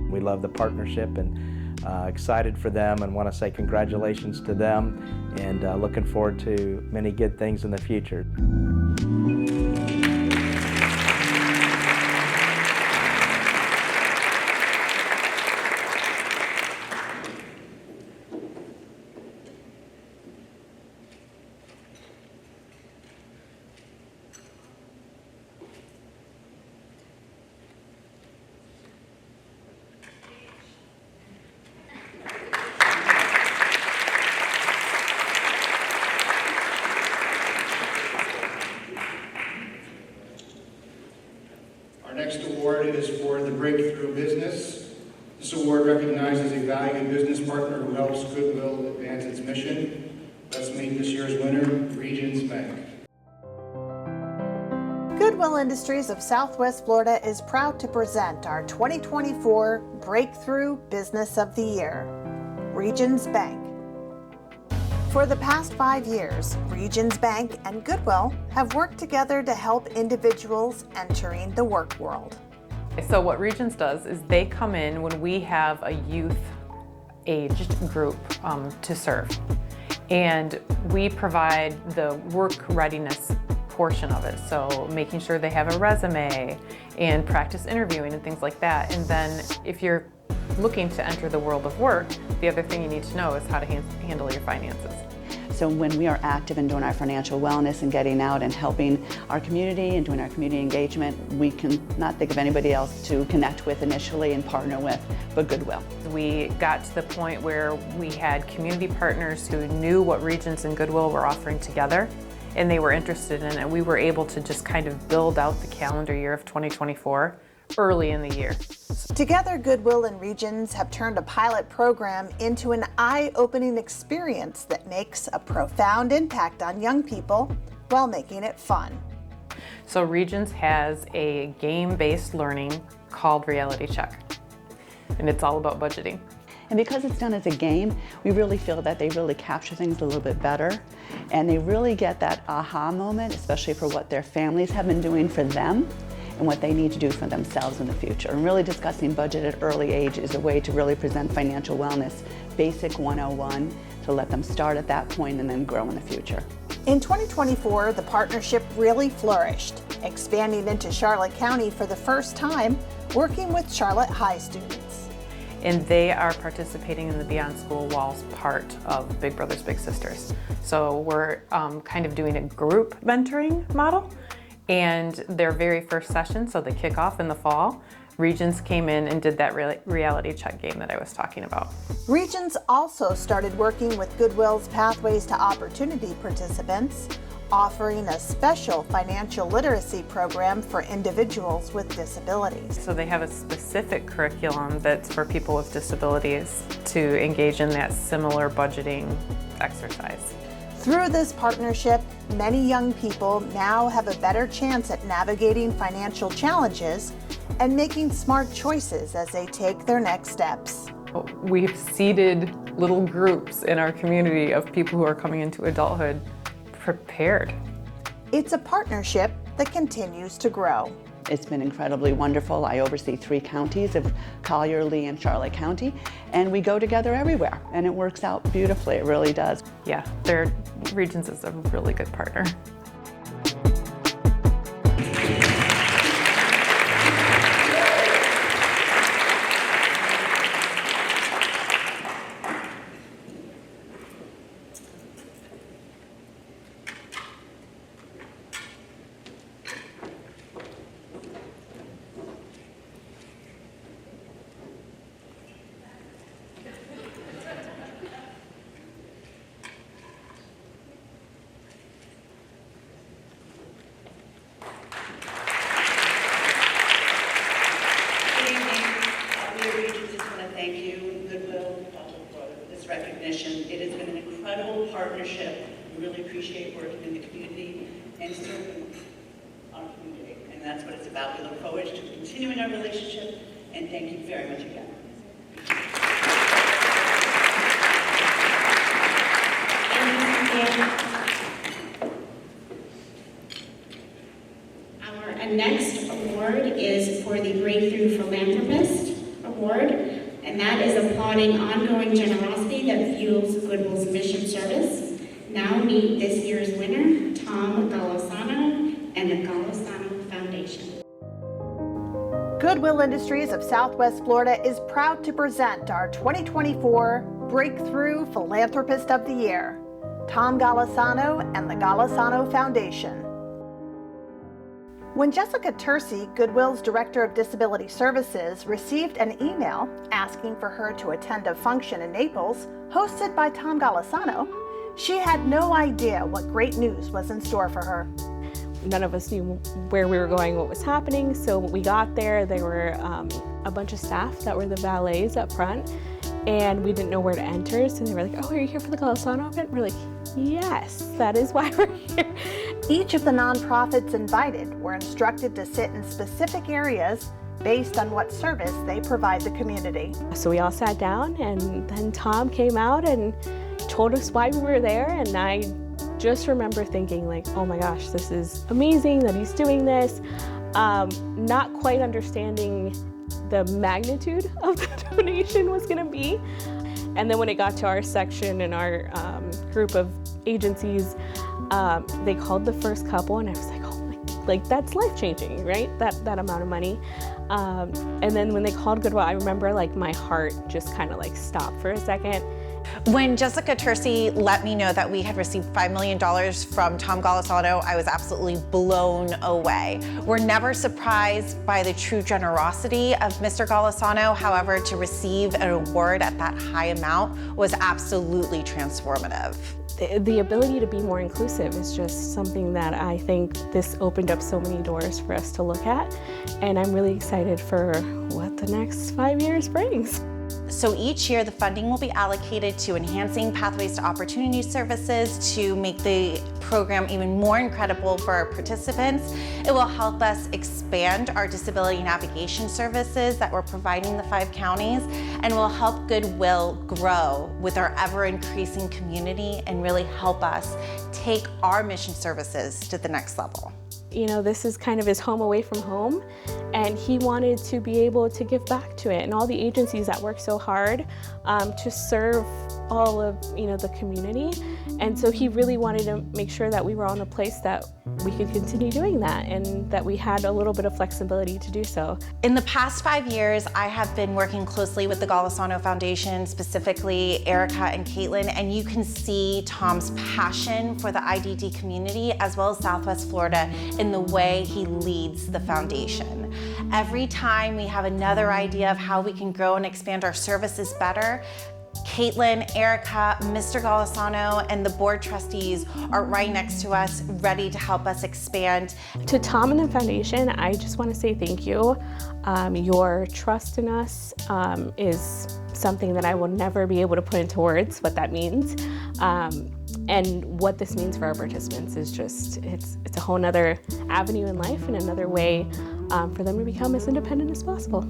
We love the partnership and excited for them and want to say congratulations to them and looking forward to many good things in the future. Next award is for the Breakthrough Business. This This award recognizes a valued business partner who helps Goodwill advance its mission. Let's meet this year's winner, Regions Bank. Goodwill Industries of Southwest Florida is proud to present our 2024 Breakthrough Business of the Year, Regions Bank. For the past 5 years, Regions Bank and Goodwill have worked together to help individuals entering the work world. So what Regions does is they come in when we have a youth-aged group to serve. And we provide the work readiness portion of it. So making sure they have a resume and practice interviewing and things like that. And then if you're looking to enter the world of work, the other thing you need to know is how to handle your finances. So when we are active in doing our financial wellness and getting out and helping our community and doing our community engagement, we can not think of anybody else to connect with initially and partner with but Goodwill. We got to the point where we had community partners who knew what Regions and Goodwill were offering together, and they were interested in it. We were able to just kind of build out the calendar year of 2024 early in the year. Together, Goodwill and Regions have turned a pilot program into an eye-opening experience that makes a profound impact on young people while making it fun. So Regions has a game-based learning called Reality Check, and it's all about budgeting. And because it's done as a game, we really feel that they really capture things a little bit better, and they really get that aha moment, especially for what their families have been doing for them and what they need to do for themselves in the future. And really discussing budget at early age is a way to really present financial wellness, basic 101, to let them start at that point and then grow in the future. In 2024, the partnership really flourished, expanding into Charlotte County for the first time, working with Charlotte High students. And they are participating in the Beyond School Walls part of Big Brothers Big Sisters. So we're kind of doing a group mentoring model. And their very first session, so they kick off in the fall, Regions came in and did that reality check game that I was talking about. Regions also started working with Goodwill's Pathways to Opportunity participants, offering a special financial literacy program for individuals with disabilities. So they have a specific curriculum that's for people with disabilities to engage in that similar budgeting exercise. Through this partnership, many young people now have a better chance at navigating financial challenges and making smart choices as they take their next steps. We've seeded little groups in our community of people who are coming into adulthood prepared. It's a partnership that continues to grow. It's been incredibly wonderful. I oversee 3 counties of Collier, Lee, and Charlotte County, and we go together everywhere, and it works out beautifully. It really does. Yeah, Regions is a really good partner. It has been an incredible partnership. We really appreciate working in the community and serving our community. And that's what it's about. We look forward to continuing our relationship, and thank you very much again. Our next award is for the Breakthrough Philanthropist Award, and that is applauding ongoing generosity that fuels Goodwill's mission service. Now meet this year's winner, Tom Golisano and the Golisano Foundation. Goodwill Industries of Southwest Florida is proud to present our 2024 Breakthrough Philanthropist of the Year, Tom Golisano and the Golisano Foundation. When Jessica Tercey, Goodwill's Director of Disability Services, received an email asking for her to attend a function in Naples hosted by Tom Golisano, she had no idea what great news was in store for her. none of us knew where we were going, what was happening. So when we got there, there were a bunch of staff that were the valets up front, and we didn't know where to enter. So they were like, "Oh, are you here for the Golisano event?" We're like, "Yes, that is why we're here." Each of the nonprofits invited were instructed to sit in specific areas based on what service they provide the community. So we all sat down, and then Tom came out and told us why we were there, and I just remember thinking like, oh my gosh, this is amazing that he's doing this. Not quite understanding the magnitude of the donation was gonna be. And then when it got to our section and our group of agencies, they called the first couple, and I was like, oh my, like that's life-changing, right? That amount of money. And then when they called Goodwill, I remember like my heart just kind of like stopped for a second. When Jessica Tercy let me know that we had received $5 million from Tom Golisano, I was absolutely blown away. We're never surprised by the true generosity of Mr. Golisano. However, to receive an award at that high amount was absolutely transformative. The ability to be more inclusive is just something that I think this opened up so many doors for us to look at, and I'm really excited for what the next 5 years brings. So each year, the funding will be allocated to enhancing Pathways to Opportunity services to make the program even more incredible for our participants. It will help us expand our disability navigation services that we're providing in the 5 counties, and will help Goodwill grow with our ever-increasing community and really help us take our mission services to the next level. You know, this is kind of his home away from home, and he wanted to be able to give back to it, and all the agencies that work so hard to serve all of, you know, the community. And so he really wanted to make sure that we were in a place that we could continue doing that, and that we had a little bit of flexibility to do so. In the past 5 years, I have been working closely with the Golisano Foundation, specifically Erica and Caitlin, and you can see Tom's passion for the IDD community as well as Southwest Florida in the way he leads the foundation. Every time we have another idea of how we can grow and expand our services better, Caitlin, Erica, Mr. Golisano, and the board trustees are right next to us, ready to help us expand. To Tom and the foundation, I just want to say thank you. Your trust in us is something that I will never be able to put into words what that means. And what this means for our participants is just, it's a whole nother avenue in life and another way for them to become as independent as possible.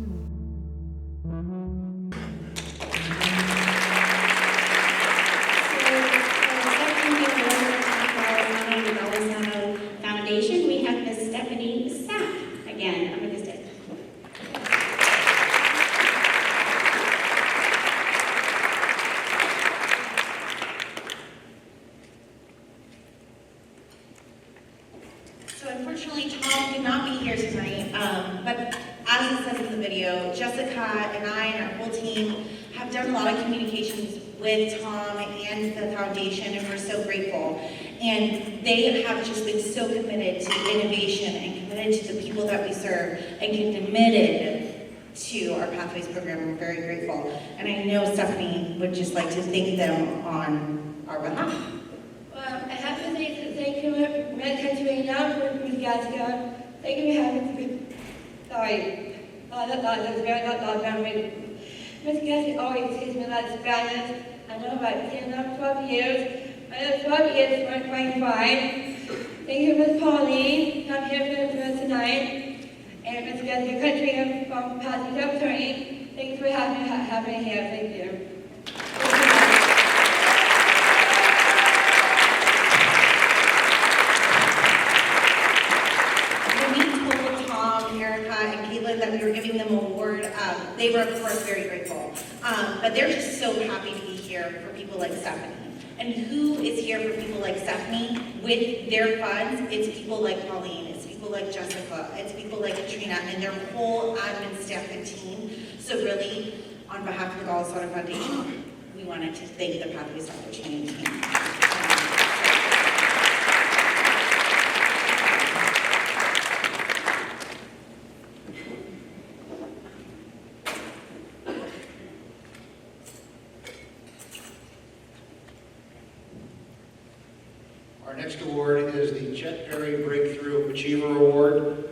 Foundation, we have Ms. Stephanie Sack again. I'm going to stay. So unfortunately, Tom could not be here tonight, but as it says in the video, Jessica and I and our whole team have done a lot of communications with Tom and the foundation, and we're so grateful. And they have just been so committed to innovation and committed to the people that we serve and committed to our Pathways program. We're very grateful. And I know Stephanie would just like to thank them on our behalf. I have to say thank you, Red Country, now for Ms. Evanchyk. Thank you for having me. Sorry. That's very not memory. Ms. Evanchyk always teaches me a lot of Spanish. I know about 12 years. I know 12 years for 25. Thank you, Ms. Pauline. I'm here for us tonight. And Ms. Evanchyk, Country from Pathways to Opportunity. Thank you for having me here. Thank you. That we were giving them an award, they were of course very grateful. But they're just so happy to be here for people like Stephanie. And who is here for people like Stephanie with their funds? It's people like Pauline, it's people like Jessica, it's people like Katrina and their whole admin staff and team. So really, on behalf of the Golisano Foundation, we wanted to thank the Pathways to Opportunity team. Our next award is the Chet Perry Breakthrough Achiever Award.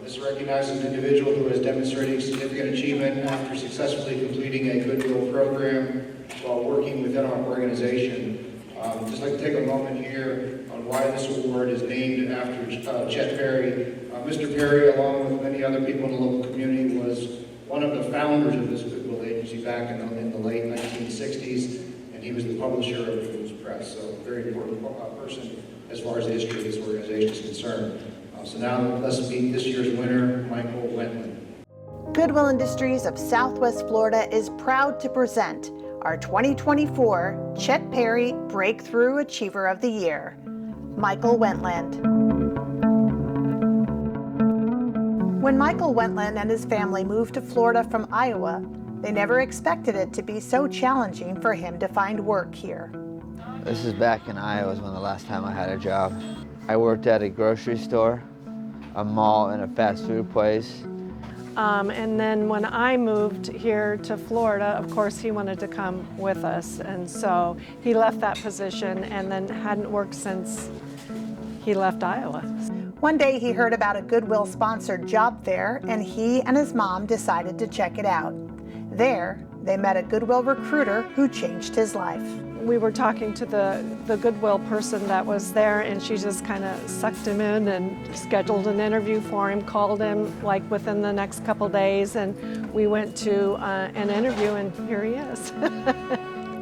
This recognizes an individual who has demonstrated significant achievement after successfully completing a Goodwill program while working within our organization. I'd just like to take a moment here on why this award is named after Chet Perry. Mr. Perry, along with many other people in the local community, was one of the founders of this Goodwill agency back in the late 1960s, and he was the publisher of Goodwill's Press, so a very important person as far as the history of this organization is concerned. So now let's meet this year's winner, Michael Wentland. Goodwill Industries of Southwest Florida is proud to present our 2024 Chet Perry Breakthrough Achiever of the Year, Michael Wentland. When Michael Wentland and his family moved to Florida from Iowa, they never expected it to be so challenging for him to find work here. This is back in Iowa, was when the last time I had a job. I worked at a grocery store, a mall, and a fast food place. And then when I moved here to Florida, of course, he wanted to come with us. And so he left that position and then hadn't worked since he left Iowa. One day he heard about a Goodwill-sponsored job fair, and he and his mom decided to check it out. There, they met a Goodwill recruiter who changed his life. We were talking to the Goodwill person that was there, and she just kind of sucked him in and scheduled an interview for him, called him like within the next couple days, and we went to an interview, and here he is.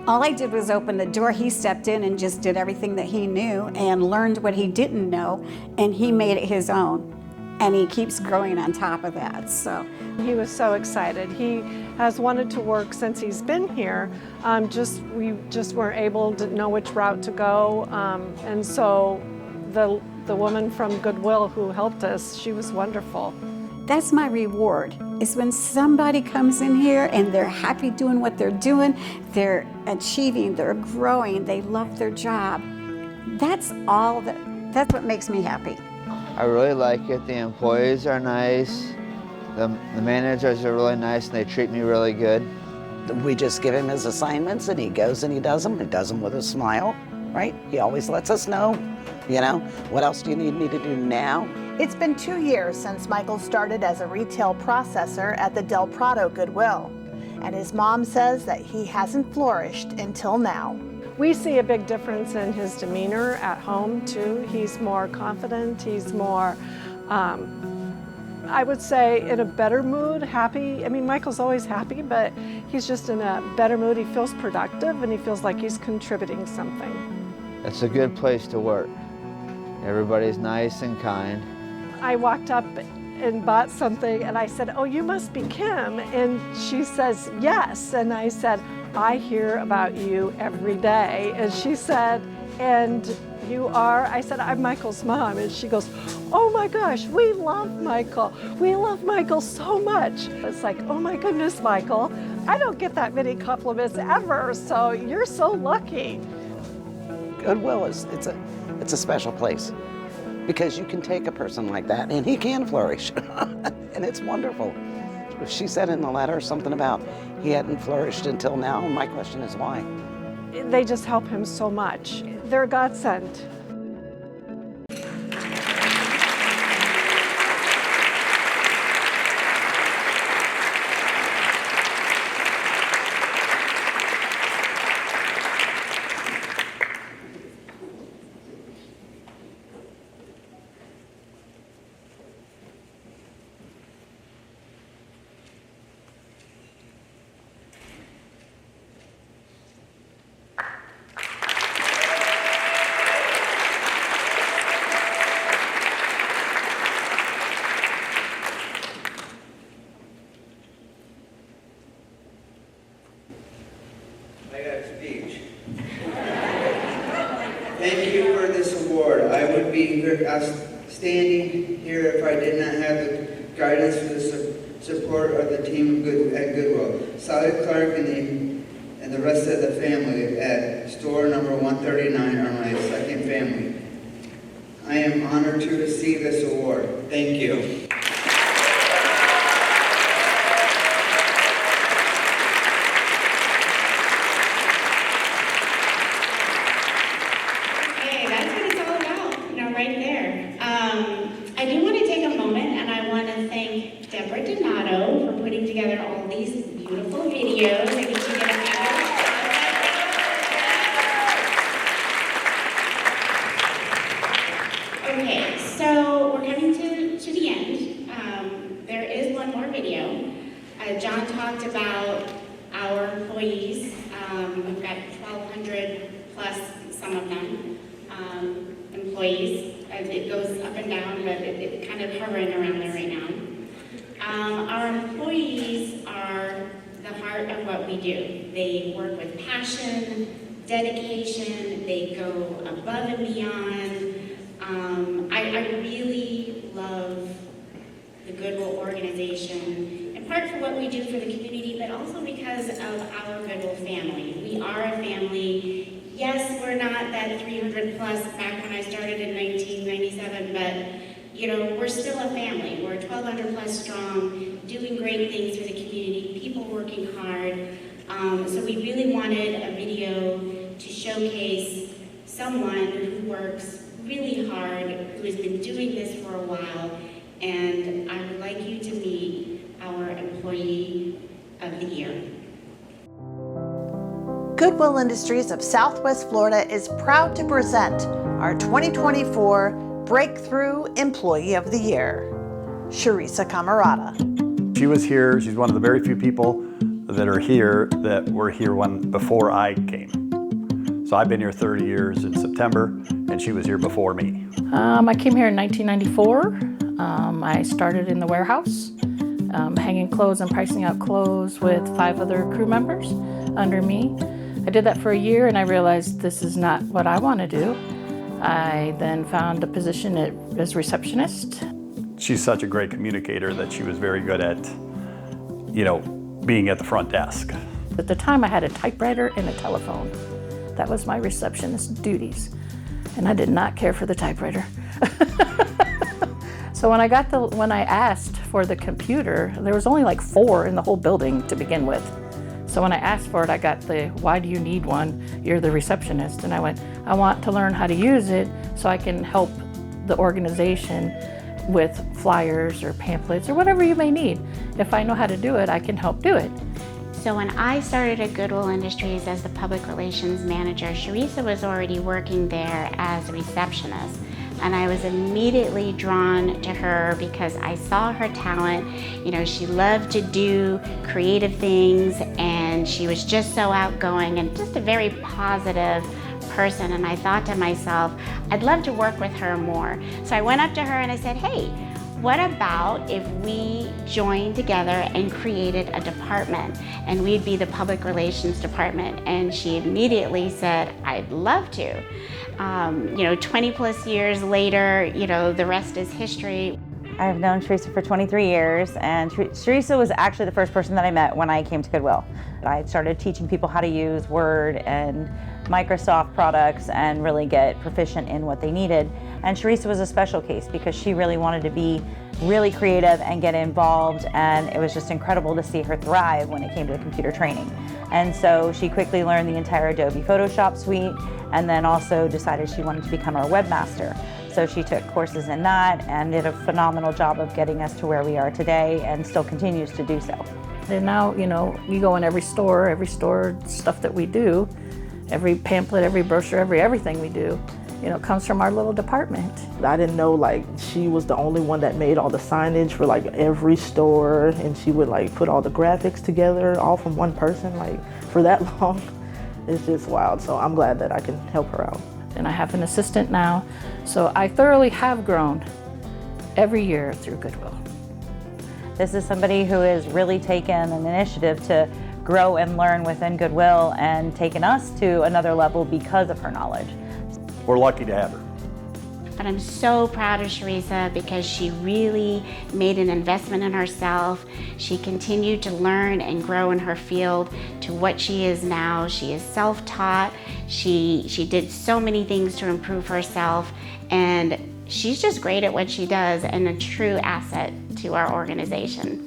All I did was open the door. He stepped in and just did everything that he knew and learned what he didn't know, and he made it his own. And he keeps growing on top of that, so. He was so excited. He has wanted to work since he's been here. We just weren't able to know which route to go. And so the woman from Goodwill who helped us, she was wonderful. That's my reward, is when somebody comes in here and they're happy doing what they're doing, they're achieving, they're growing, they love their job. That's what makes me happy. I really like it. The employees are nice. The managers are really nice, and they treat me really good. We just give him his assignments, and he goes and he does them. He does them with a smile, right? He always lets us know, what else do you need me to do now? It's been 2 years since Michael started as a retail processor at the Del Prado Goodwill, and his mom says that he hasn't flourished until now. We see a big difference in his demeanor at home too. He's more confident, he's more, I would say, in a better mood, happy. I mean, Michael's always happy, but he's just in a better mood. He feels productive and he feels like he's contributing something. It's a good place to work. Everybody's nice and kind. I walked up and bought something and I said, "Oh, you must be Kim." And she says, "Yes." And I said, "I hear about you every day." And she said, "And you are?" I said, "I'm Michael's mom." And she goes, "Oh my gosh, we love Michael. We love Michael so much." It's like, oh my goodness, Michael, I don't get that many compliments ever, so you're so lucky. Goodwill it's a special place because you can take a person like that and he can flourish, and it's wonderful. She said in the letter something about he hadn't flourished until now, and my question is why? They just help him so much. They're a godsend. I got a speech. Thank you for this award. I would be standing here if I did not have the guidance for the support of the team at Goodwill. Sally Clark and the rest of the family at store number 139 are my second family. I am honored to receive this award. Thank you. Hey, that's what it's all about. Deborah Donato for putting together all these beautiful videos. I get to get a Okay, so we're coming to the end. There is one more video. John talked about our employees. We've got 1,200 plus, some of them, employees. It goes up and down, but it's kind of hovering around there right now. Our employees are the heart of what we do. They work with passion, dedication, they go above and beyond. I really love the Goodwill organization, in part for what we do for the community, but also because of our Goodwill family. We are a family. Yes, we're not that 300 plus back when I started in 1997, but you know, we're still a family. We're 1,200 plus strong, doing great things for the community, people working hard. So we really wanted a video to showcase someone who works really hard, who has been doing this for a while, and I would like you to meet our Employee of the Year. Goodwill Industries of Southwest Florida is proud to present our 2024 Breakthrough Employee of the Year, Sharisa Camarada. She was here. She's one of the very few people that are here that were here before I came. So I've been here 30 years in September, and she was here before me. I came here in 1994. I started in the warehouse, hanging clothes and pricing out clothes with 5 other crew members under me. I did that for a year, and I realized this is not what I want to do. I then found a position as receptionist. She's such a great communicator that she was very good at, being at the front desk. At the time, I had a typewriter and a telephone. That was my receptionist duties, and I did not care for the typewriter. So when I asked for the computer, there was only like 4 in the whole building to begin with. So when I asked for it, I got the, "Why do you need one? You're the receptionist." And I went, "I want to learn how to use it so I can help the organization with flyers or pamphlets or whatever you may need. If I know how to do it, I can help do it." So when I started at Goodwill Industries as the public relations manager, Sharisa was already working there as a receptionist. And I was immediately drawn to her because I saw her talent. She loved to do creative things, and she was just so outgoing and just a very positive person. And I thought to myself, I'd love to work with her more. So I went up to her and I said, "Hey, what about if we joined together and created a department, and we'd be the public relations department?" And she immediately said, "I'd love to." 20 plus years later, the rest is history. I've known Sharisa for 23 years, and Sharisa was actually the first person that I met when I came to Goodwill. I started teaching people how to use Word and Microsoft products and really get proficient in what they needed. And Sharisa was a special case because she really wanted to be really creative and get involved, and it was just incredible to see her thrive when it came to computer training. And so she quickly learned the entire Adobe Photoshop suite, and then also decided she wanted to become our webmaster. So she took courses in that and did a phenomenal job of getting us to where we are today, and still continues to do so. And now, we go in every store stuff that we do, every pamphlet, every brochure, everything we do, comes from our little department. I didn't know she was the only one that made all the signage for every store, and she would put all the graphics together all from one person for that long. It's just wild. So I'm glad that I can help her out. And I have an assistant now, so I thoroughly have grown every year through Goodwill. This is somebody who has really taken an initiative to grow and learn within Goodwill and taken us to another level because of her knowledge. We're lucky to have her. But I'm so proud of Sharisa because she really made an investment in herself. She continued to learn and grow in her field to what she is now. She is self-taught. She did so many things to improve herself, and she's just great at what she does and a true asset to our organization.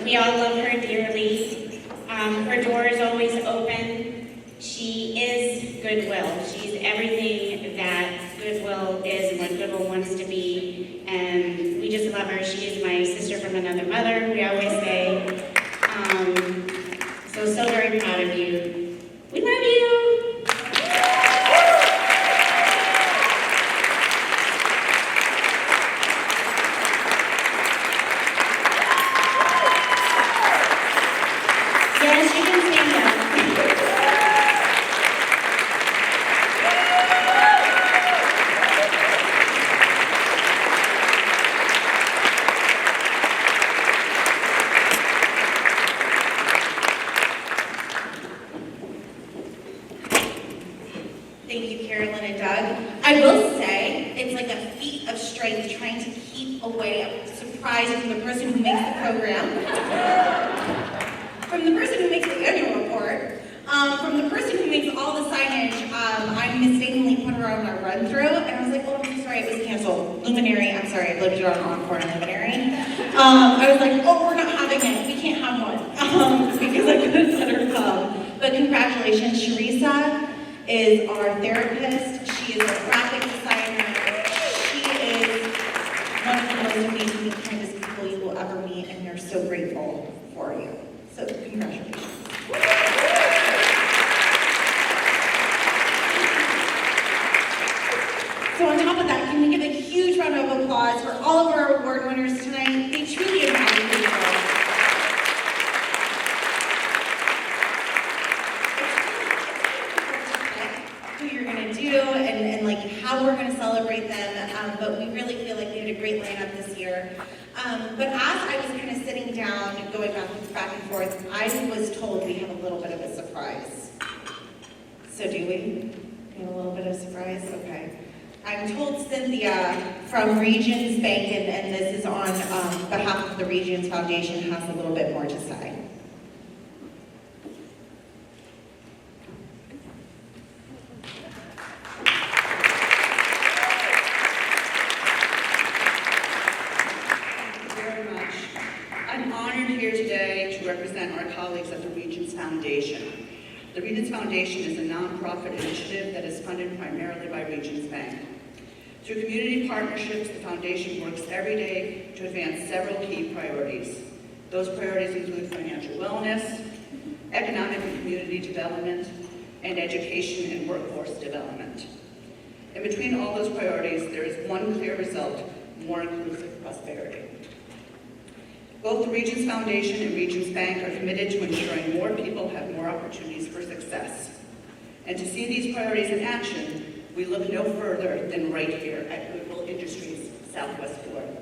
We all love her dearly. Her door is always open. She is Goodwill. She's everything that Goodwill is and what Goodwill wants to be. And we just love her. She is my sister from another mother, we always say. So very proud of you. We love you. Yes, you can stand up. Thank you, Carolyn and Doug. I will say, it's like a feat of strength trying to keep away a surprise from the person who makes the program, from the person who makes the annual report, from the person who makes all the signage. I mistakenly put her on my run-through, and I was like, oh, I'm sorry, it was canceled. Luminary, I'm sorry, I lived it on Encore and Luminary. I was like, oh, we're not having it. We can't have one, because I couldn't let her come. But congratulations, Sharisa is our therapist. She is a graphic designer. She is one of the most amazing and kindest people you will ever meet, and we're so grateful for you. So congratulations. So on top of that, can we give a huge round of applause for all of our award winners tonight? They truly embody people. Who you're going to do and like how we're going to celebrate them, but we really feel like we had a great lineup this year. But as I was kind of sitting down and going back and forth, I was told we have a little bit of a surprise. So do we? We have a little bit of a surprise? Okay. I'm told Cynthia from Regions Bank, and this is on behalf of the Regions Foundation, has a little bit more to say. Represent our colleagues at the Regions Foundation. The Regions Foundation is a nonprofit initiative that is funded primarily by Regions Bank. Through community partnerships, the foundation works every day to advance several key priorities. Those priorities include financial wellness, economic and community development, and education and workforce development. In between all those priorities, there is one clear result: more inclusive prosperity. Both the Regions Foundation and Regions Bank are committed to ensuring more people have more opportunities for success. And to see these priorities in action, we look no further than right here at Goodwill Industries, Southwest Florida.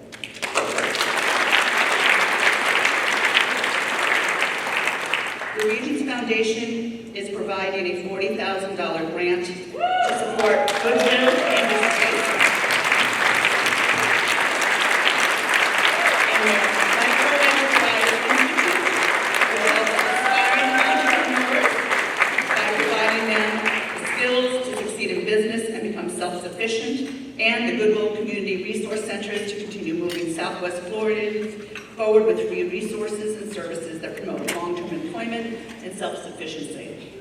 The Regions Foundation is providing a $40,000 grant to support Goodwill Industries. Self-sufficient, and the Goodwill Community Resource Centers to continue moving Southwest Floridians forward with free resources and services that promote long-term employment and self-sufficiency.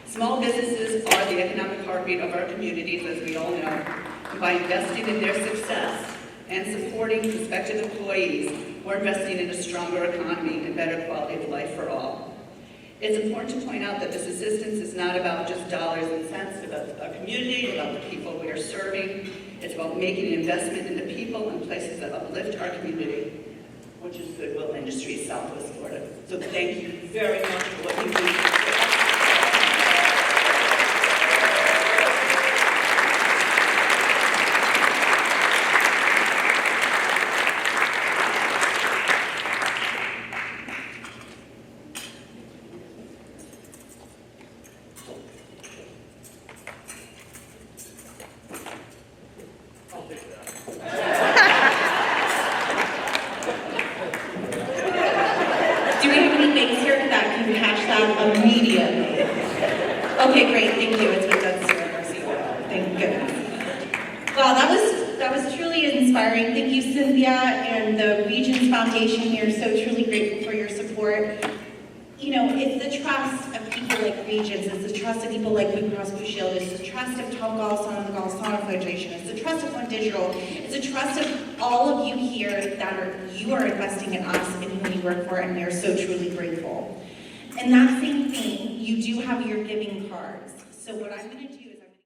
Small businesses are the economic heartbeat of our communities, as we all know, and by investing in their success and supporting prospective employees, we're investing in a stronger economy and better quality of life for all. It's important to point out that this assistance is not about just dollars and cents, it's about our community, about the people we are serving. It's about making an investment in the people and places that uplift our community, which is Goodwill Industries, Southwest Florida. So thank you very much for what you do. Immediately. Okay, great, thank you. It's been done so mercy. Thank goodness. Wow, that was truly inspiring. Thank you, Cynthia and the Regions Foundation. We are so truly grateful for your support. support. You know, it's the trust of people like Regents, it's the trust of people like Blue Cross Blue Shield, it's the trust of Tom Golisano and the Golisano Foundation, it's the trust of One Digital, it's the trust of all of you here that you are investing in us and who we work for, and we are so truly grateful. And that same thing, you do have your giving cards. So what I'm going to do